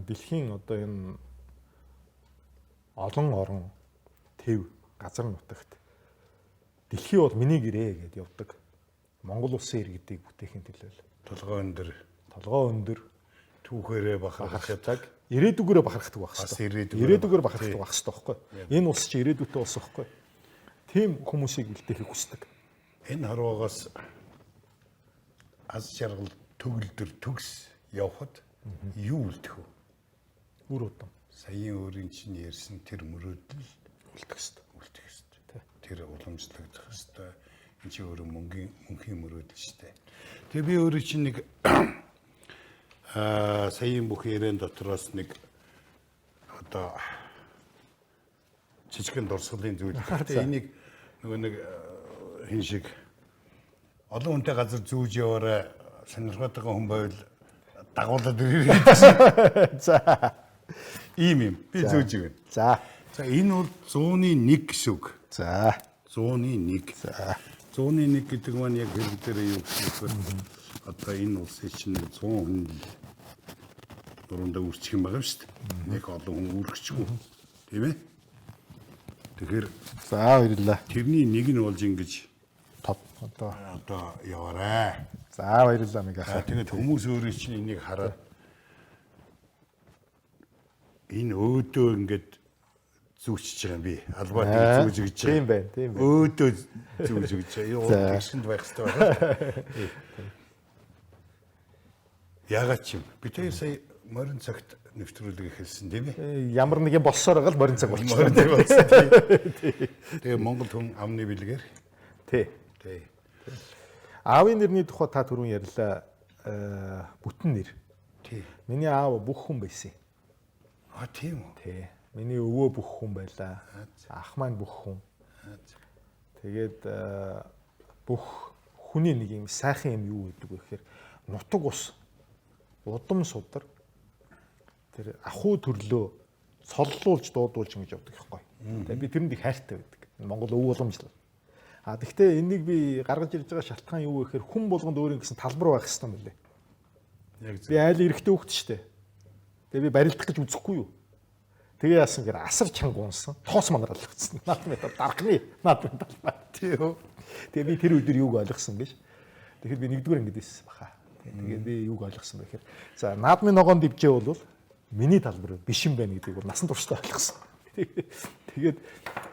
дэлхийн одоо энэ олон орон төв газар нутагт дэлхий бол миний гэрээ гэдээ явдаг. Монгол улсын иргэдийг бүтээхийн төлөө толгой өндөр түүхээрээ бахархдаг. Ирээдүгээрээ бахархдаг байх хэрэгтэй. Ирээдүгээр бахархдаг байх хэрэгтэй байхгүй. Энэ улс чи ирээдүйтэй улс байхгүй. Тийм хүмүүсийг үлдээхийг хүсдэг. Энэ харуугаас аз жаргал төгөлдөр төгс явхад юу үлдэх вэ? Үр удам. Саяын өөрийн чинь ярьсан тэр мөрөөдөл үлдэх ёстой. Тэр уламжлагдах ёстой. Энэ чи өөрөө мөнхийн мөрөөдөл шүү дээ. Тэгээ би өөрөө чинь нэг саяын бүх яриан дотроос нэг одоо жижигхэн дурсгалын зүйл. Тэгээ энийг нөгөө нэг хин шиг олон хүнтэй газар зүүж яваарай сонирхоод байгаа хүн байвал дагуулад ирээ гэсэн. За. Ийм юм. Би зүүж өгнө. За. За энэ бол 101 гэсэн үг. За. 101. За. 101 гэдэг маань яг хэл дээрээ юу гэхээр одоо энэ улсын чинь 100 хүн дөрөндөө үрчих юм байгаа шүү дээ. Нэг олон хүн үргэжгүй. Тийм ээ? Тэгэхээр за баярлалаа. Тэрний нэг нь болж ингэж топ одоо яваарай. За баярлалаа нэг ахаа. Тэгээд хүмүүс өөрөө чинь энийг хараад энэ өөдөө ингэж зүүчж байгаа юм би. Албаатыг зүүж гэж. Тийм байна, тийм байна. Өөдөө зүүж гэж. Юу тэгшэнд байх хэрэгтэй байна. Ягаад ч юм. Би тэр сая морин цагт нэвтрүүлэг эхэлсэн тийм ээ. Ямар нэгэн болсоор байгаа л морин цаг болчихсон. Тэгээ Монгол хүн амны бэлгээр. Тий. Аавын нэрний тухай та түрүүн ярьлаа. Бүтэн нэр. Тий. Миний аав бүх хүн байсан. Тийм үү? Тий. Миний өвөө бүх хүн байлаа. Ах маань бүх хүн. Тэгээд бүх хүний нэг юм сайхан юм юу гэдэг вэ гэхээр нутаг ус, удам судар, тэр ахуй төрлөө цоллуулж дуудуулж ингэж явдаг байхгүй. Тэгээд би тэрэнд их хайртай байдаг. Монгол өв уламжлал. Гэхдээ энийг би гаргаж ирж байгаа шалтгаан юу вэ гэхээр хүн болгонд өөрийн гэсэн талбар байх хэрэгтэй юм лээ. Яг зөв. Би айл эрэхтэй хөвгт штэ. Тэгээ би барилдах гэж үзэхгүй юу. Тэгээ яасан гэхээр асар чанга унсан. Тоос манарал өгсөн. Наадмын дарганы наадмын талбай. Тийм. Тэгээ би тэр өдөр юуг ойлгосон гэж. Тэгэхээр би нэгдүгээр ангид байсан баха. Тэгээ би юуг ойлгосон бэ гэхээр за наадмын ногоон дивжээ бол миний талбар биш юм байна гэдгийг бол насан туршдаа ойлгосон. Тэгээд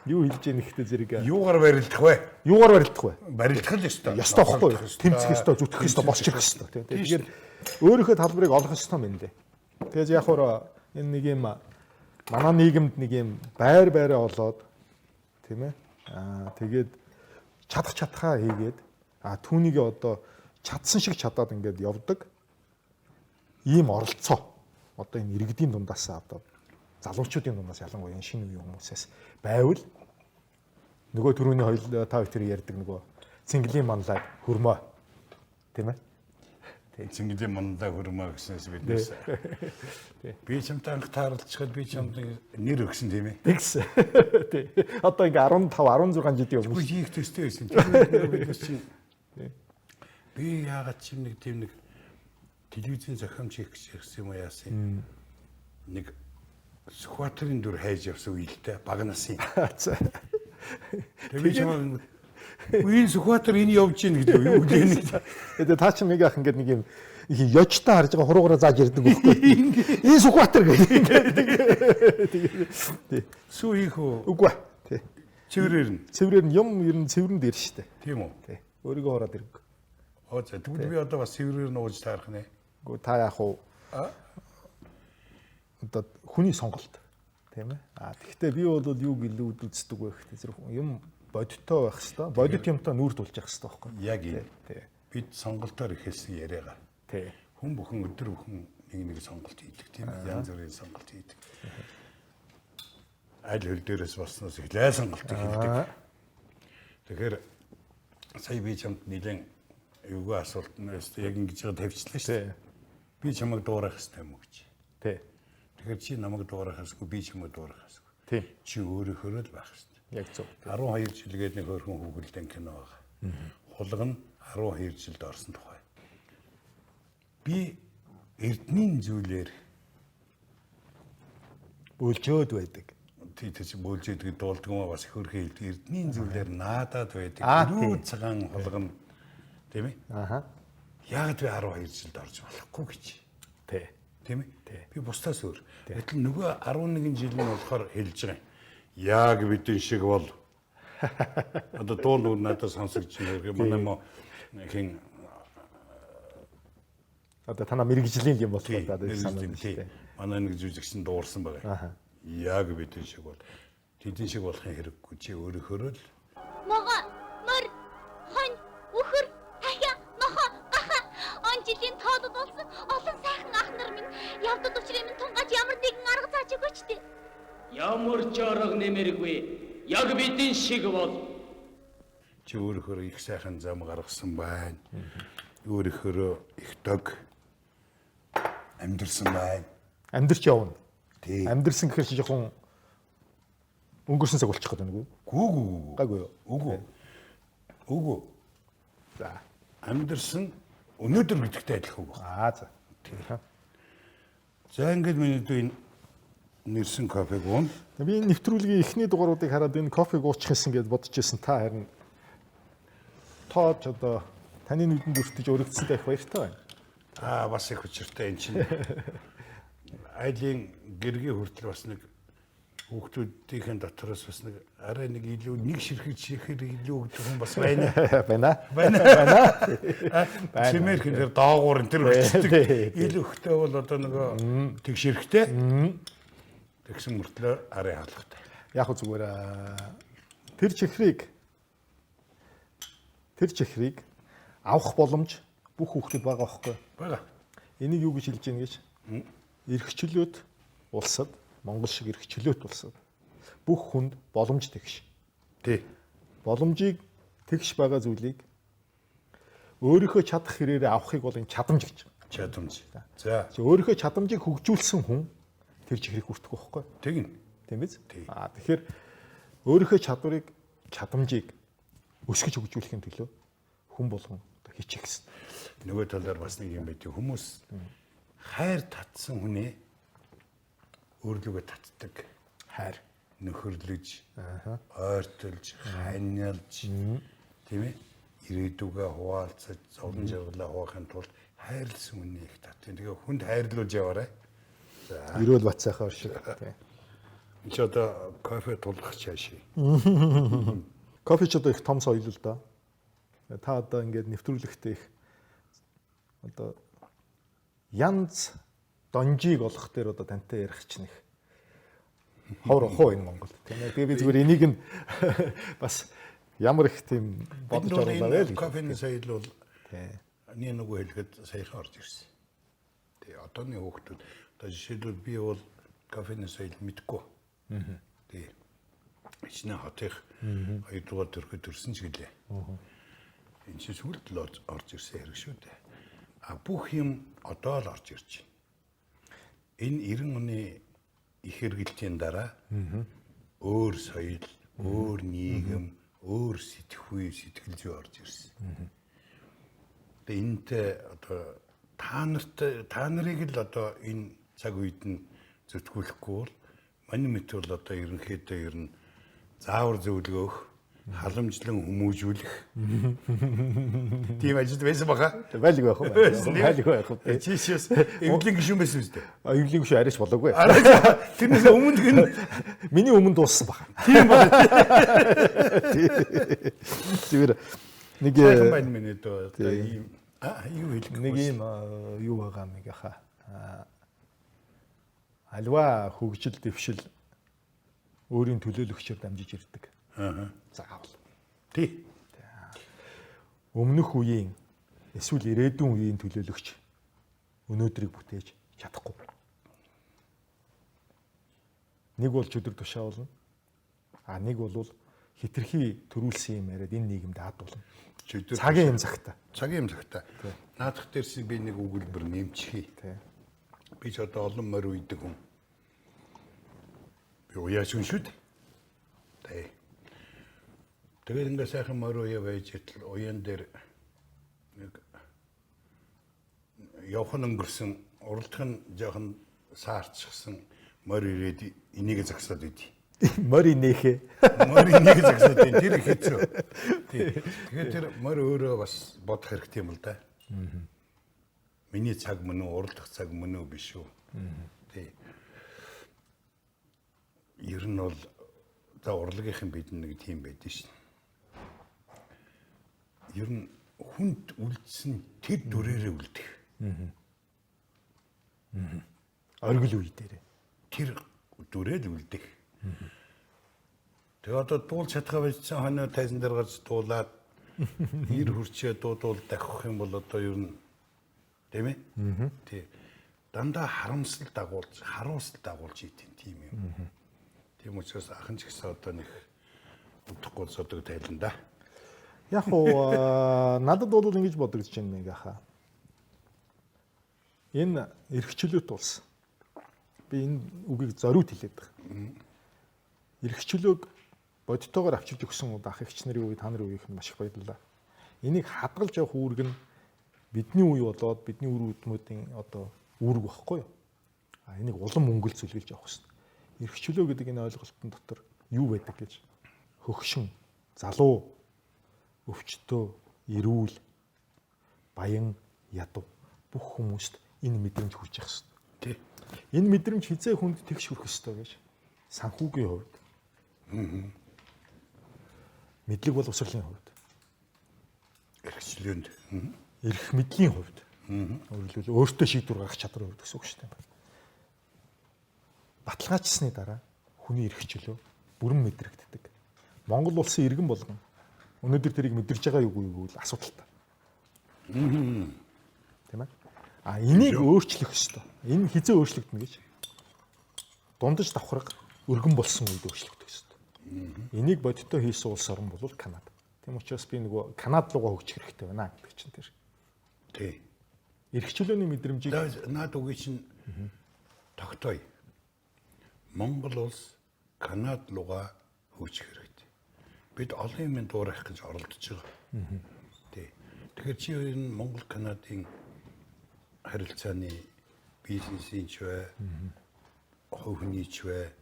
юу хэлж яах нэхтэй зэрэг юугаар барилдах вэ? Юугаар барилдах вэ? Барилдах л ёстой. Ёстой байхгүй юу? Тэмцэх ёстой, зүтгэх ёстой, босч ирэх ёстой. Тэгэхээр өөрийнхөө талбарыг олох ёстой юм лээ. Тэгээд яг хоо энэ нэг юм манай нийгэмд нэг юм байраа олоод тийм ээ. Тэгээд чадхаа хийгээд түүнийг одоо чадсан шиг чадаад ингээд явдаг ийм оролцоо одоо энэ иргэдийн дундаас одоо залуучуудын дундаас ялангуяа энэ шинэ үеийн хүмүүсээс байвал нөгөө түрүүний хоёул та хоёр ярьдаг нөгөө цэнгэлийн манлай хөрмөө тийм ээ. Цэнгэлийн манлай хөрмөө гэснээс биднээс би чамтай анх тааралцчихад би чамд нэр өгсөн тийм ээ. Тэгс. Тий. Одоо ингээ 15 16 жилийн өмнө хийх төстэй байсан. Биднээс чинь би яагаад ч нэг тийм нэг телевизийн зохиомж хийх гэж ирсэн юм уу яасан. Нэг Сүхбаатарын дүр хайж явсан үедээ багнасын. Тэгээд чамаа үеийн Сүхбаатар энэ явж гин гэдэг юу гэдэг. Тэгээд та чинь нэг ах ингээд нэг юм ёжтой харж байгаа хуруугаараа зааж ярьдаг байхгүй. Энэ Сүхбаатар гэдэг. Сүү хийх үү? Үгүй ээ. Тий. Цэврээр нь. Цэврээр нь юм ер нь цэврэнд ир штэ. Тийм үү? Тий. Өөрийгөө ороод ирэг. За тэгвэл би одоо бас цэврээр нь ууж таарах нэ. Үгүй та яах вэ? Одоо хүний сонголт тийм ээ. Тэгэхдээ би бол юуг илүү үздэг вэ гэхдээ зэрэг юм бодиттой байх хэвээр. Бодит юмтай нүүр тулж явах хэвээр байхгүй. Яг юм. Бид сонголтоор ихэлсэн яриагаа. Тий. Хүн бүхэн өдөр бүхэн нэг сонголт хийдэг тийм ээ. Янз бүрийн сонголт хийдэг. Аль хөл дээрээс болсноос эхлээ сонголт хийдэг. Тэгэхээр сая би чамд нэлен юугаа асуулт нь яг ингэж тавьчлаа шүү дээ. Би чамайг дуурайх хэрэгтэй юм уу гэж. Тий. Тэгэхээр чи намайг дуурайх хэрэггүй, би чамайг дуурайх хэрэггүй. Тий. Чи өөрөөхөө л байх хэрэгтэй. Яг зөв. 12 жилгээд нэг хөрхөн хүүхэлдэйн кино байгаа. Хулга нь 12 жилд орсон тухай. Би эрдэнийн зүйлээр бөлжөөд байдаг. тийч бөлжөөд дуулдаг юм бас их хөрхий эрдэнийн зүйлээр наадаад байдаг. Юу цагаан хулгана тийм ээ? Яг би 12 жилд орж болохгүй гэж. Тий. Тийм ээ? Би бусдаас өөр. Гэтэл нөгөө 11 жил нь болохоор хэлж байгаа юм. Яг бидний шиг бол одоо дуул нүр надад сонсогч юм манай мо хин одоо танаа мэрэгжлийн юм болох одоо санаад тийм. Манай нэг жүжигчин дуурсан байгаа. Яг бидний шиг бол тэдний шиг болохын хэрэггүй чи өөрөөхөө л Мого мөр хон үхэр хаяа нохо гаха он жилийн тоодод болсон олон сайхан ах нар минь явдад учрын минь тунгач ямар нэгэн арга зааж өгөөч дээ. Ямар ч арга нэмэргүй. Яг бидний шиг бол чи өөрөөхөө их сайхан зам гаргасан байна. Өөрөөхөө их дог амьдрсан байна. амьдрч явна. Тий. Амьдрсан гэхэр чи жоохон өнгөрсөн цаг болчих гээд байна уу? Гүү. Гайгүй юу? Үгүй. Үгүй. За. Амьдрсан өнөөдөр гэдэгтэй адилхан байна. За. За ингээд миний энэ нэрсэн кофег уун. Би энэ нэвтрүүлгийн эхний дугааруудыг хараад энэ кофег уучих гэсэн гэж бодож ирсэн. Та харин тооч одоо таны нүдэнд өртөж өргөцсөнтэй их баяртай байна. Бас их хүчтэй эн чинь. Айлын гэргийн хүртэл бас нэг хүүхдүүдийн дотроос бас нэг арай нэг илүү нэг ширхэг чихэр илүү өгдөг хүн бас байна. Байна. Чимээр хэр доогуур энэ төр өчтдөг. Илүү хөхтэй бол одоо нөгөө тэг ширхтэй. Тэгсэн мөртлөө арай хаалгатай. Яг уу зүгээр тэр чихрийг авах боломж бүх хүүхдэд байгаа байхгүй. Бага. Энийг юу гэж хэлж яах гэж? Эрхчлөөт улсад Монгол шиг эрхчлөөт улсад бүх хүнд боломж тэгш. Тий. Боломжийг тэгш байгаа зүйлийг өөрийнхөө чадах хэрээрээ авахыг бол энэ чадамж гэж. Чадамж. За. Өөрийнхөө чадамжийг хөгжүүлсэн хүн тэр чихрийг хүртэх байхгүй. Тэгнь. Тийм биз? Тий. Тэгэхээр өөрийнхөө чадамжийг өсгөж хөгжүүлэхийн төлөө хүн болгон хичээх гэсэн. Нөгөө талаар бас нэг юм байдаг. Хүмүүс хайр татсан хүнээ өөрлөгөө татдаг. Хайр Нөхөрлөж, ойртолж, ханьялж, тийм ээ? Ирээдүгөө хуваалцаж, зовлон жаргалаа хуваахын тулд хайрлсан хүнээ их татдаг. Тэгээ хүнд хайрлуулж яваарай. За. Эрүүл бат сайхан шиг. Энд ч одоо кофе тулгах чаашаа. Кофе ч одоо их том соёл л да. Та одоо ингээд нэвтрүүлэхдээ их одоо янз донжиг олох дээр одоо тантай ярих чинь их хоо энэ Монголд тийм ээ. Тэгээ би зүгээр энийг нь бас ямар их тийм бодож оруулаа вэ гэж. Кофений соёл бол Тийм. нэг нөгөө хэлэхэд саяхан орж ирсэн. Тэгээ одооны хүүхдүүд одоо жишээлбэл би бол кофений соёл мэдгүй. Тэгээ ичнэ хотынх 2 дугаар төрхөд төрсөн ч гэлээ. Энэ чинь сүлд л орж ирсэн хэрэг шүү дээ. А бүх юм одоо л орж ирж байна. Энэ 90 оны их хэрэглтийн дараа өөр соёл, өөр нийгэм, өөр сэтгэхүй, сэтгэл зүй орж ирсэн. Тэгээ энэтэй одоо та нарыг л одоо энэ цаг үед нь зүтгүүлэхгүй бол манай мэт бол одоо ерөнхийдөө ер нь заавар зөвлөгөөх, халамжлан хүмүүжүүлэх тийм ажил байсан баха. Байлгүй байх уу? Байлгүй байх уу? Чишээс эвлэн гişүн байсан үстэй. Эвлэн гişүү арайч болоогүй. Тэрнээс өмнө гэн Миний өмнө дууссан баг. тийм байна. Зүгээр нэг Сайхан байна минь дөө. Ийм юу хэлэх нэг юм юу байгаа юм яха. Альва хөгжил дэвшил өөрийн төлөөлөгчөөр дамжиж ирдэг. Заавал. Тий. Өмнөх үеийн эсвэл ирээдүйн үеийн төлөөлөгч өнөөдрийг бүтээж чадахгүй. Нэг бол өдөр тушаа болно. А нэг бол хитрхи төрүүлсэн юм яриад энэ нийгэмд хаадуулна. Цагийн юм цагта. Цагийн юм цагта. Наадах дээрсийг би нэг өгүүлбэр нэмчихье. Тий. Би ч одоо олон морь үйдэг хүн. Би уяаш шүү дээ. Тий. Тэгээд ингээ сайхан морь уяа байж итл уян дээр нэг явхан өнгөрсөн уралдах нь жоохон саарчсан морь ирээд энийг загсаад идэв. Морь нээхэ. Морь энийг загсаад идэв. Тэр их хэцүү. Тий. Тэгээд тэр морь өөрөө бас бодох хэрэгтэй юм л да. Миний цаг мөн үү, уралдах цаг мөн үү биш үү. Тий. Ер нь бол за урлагийнхан бид нэг тийм байдсан шин. Ер нь хүнд үлдсэн тэр дүрээрээ үлдэх. Оргил үе дээр. Тэр дүрээд үлдэх. Тэгээ одоо дуулж чадхаа байцсан хоноо тайзан дээр гарч дуулаад ир хурчээ дуудуул дахих юм бол одоо ер нь тийм ээ? Тий. Дандаа харамсал дагуулж, харуусал дагуулж идэв тийм юм. Тийм учраас ахын ч гэсэн одоо нэг удахгүй содог тайлан да. Яг уу надад бол ингэж бодогдож байна нэг яха. Энэ эрхчлөөт улс. Би энэ үгийг зориуд хэлээд байгаа. Эрхчлөөг бодитоогоор авчирч өгсөн ах эгч нарын үе, та нарын үеийнх нь маш их баярлалаа. Энийг хадгалж явах үүрэг нь бидний үе болоод бидний үр өдмүүдийн одоо үүрэг байхгүй юу? А энийг улам мөнгөл зүлгэлж явах хэрэгтэй. Эрхчлөө гэдэг энэ ойлголтын дотор юу байдаг гэж хөгшин, залуу, өвчтөө, эрүүл, баян, ядуу бүх хүмүүст энэ мэдрэмж хүрч явах хэрэгтэй. Тий. Энэ мэдрэмж хизээ хүнд тэгш хүрэх ёстой гэж санхүүгийн хувьд. Мэдлэг боловсролын хувьд. Эрхчлөөнд. Эрх мэдлийн хувьд. Өөрөлдвөл өөртөө шийдвэр гаргах чадвар өгдөг гэсэн үг шүү дээ. Баталгаажсны дараа хүний эрхчлөө бүрэн мэдрэгддэг. Монгол улсын иргэн болгон өнөөдөр тэрийг мэдэрч байгаа юу гэвэл асуудалтай. Тийм ээ. А энийг өөрчлөх ёстой. Энэ хизээ өөрчлөгдөнө гэж дундаж давхарга өргөн болсон үед өөрчлөгдөх ёстой. Энийг бодиттой хийсэн улс орн бол Канада. Тийм учраас би нөгөө Канад руугаа хөгжих хэрэгтэй байна гэдэг чинь тэр. Тий. Эрхчлөөний мэдрэмжийг наад үгүй чинь тогтооё. Монгол улс Канад руугаа хөгжих хэрэгтэй. Бид олон юмд дуурайх гэж оролдож байгаа. Тий. Тэгэхээр чи энэ Монгол Канадын харилцааны бизнесийн ч бай, хувь хүний ч бай,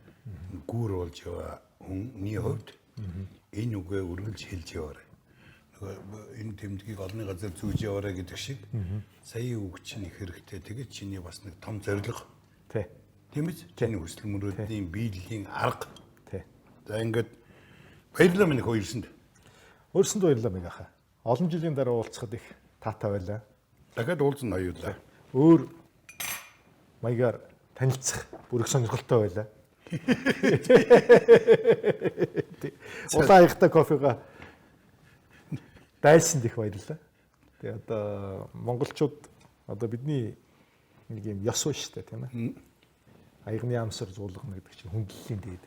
гүр болж байгаа хүний хувьд энэ үгээ үргэлж хэлж яваарай. Энэ тэмдгийг олонний газар зүүж яваарай гэдэг шиг саяын үг чинь их хэрэгтэй. Тэгээд чиний бас нэг том зорилго. тий. Тийм биз? Чиний хүсэл мөрөөдлийн биелийн арга. Тий. За ингээд баярлалаа минь хоёрсонд. Өөрсөнд баярлалаа мэг аха. Олон жилийн дараа уулзахад их таатай байлаа. Дахиад уулзна хоёулаа. Өөр маягаар танилцах бүр их сонирхолтой байлаа. Улаан аягтай кофега дайсан их баярлалаа. Тэгээ одоо монголчууд одоо бидний нэг юм ёс уу шүү дээ тийм ээ. Аягны амсар зуулгана гэдэг чинь хүндлэлийн дээд.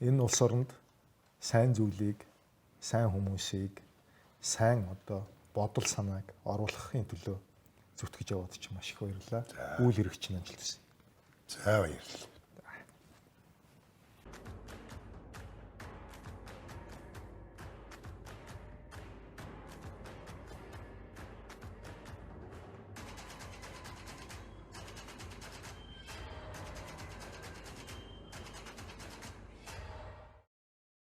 Энэ улс оронд сайн зүйлийг, сайн хүмүүсийг, сайн одоо бодол санааг оруулахын төлөө зүтгэж яваад ч маш их баярлалаа. Үйл хэрэгч нь амжилт хүсье. За баярлалаа.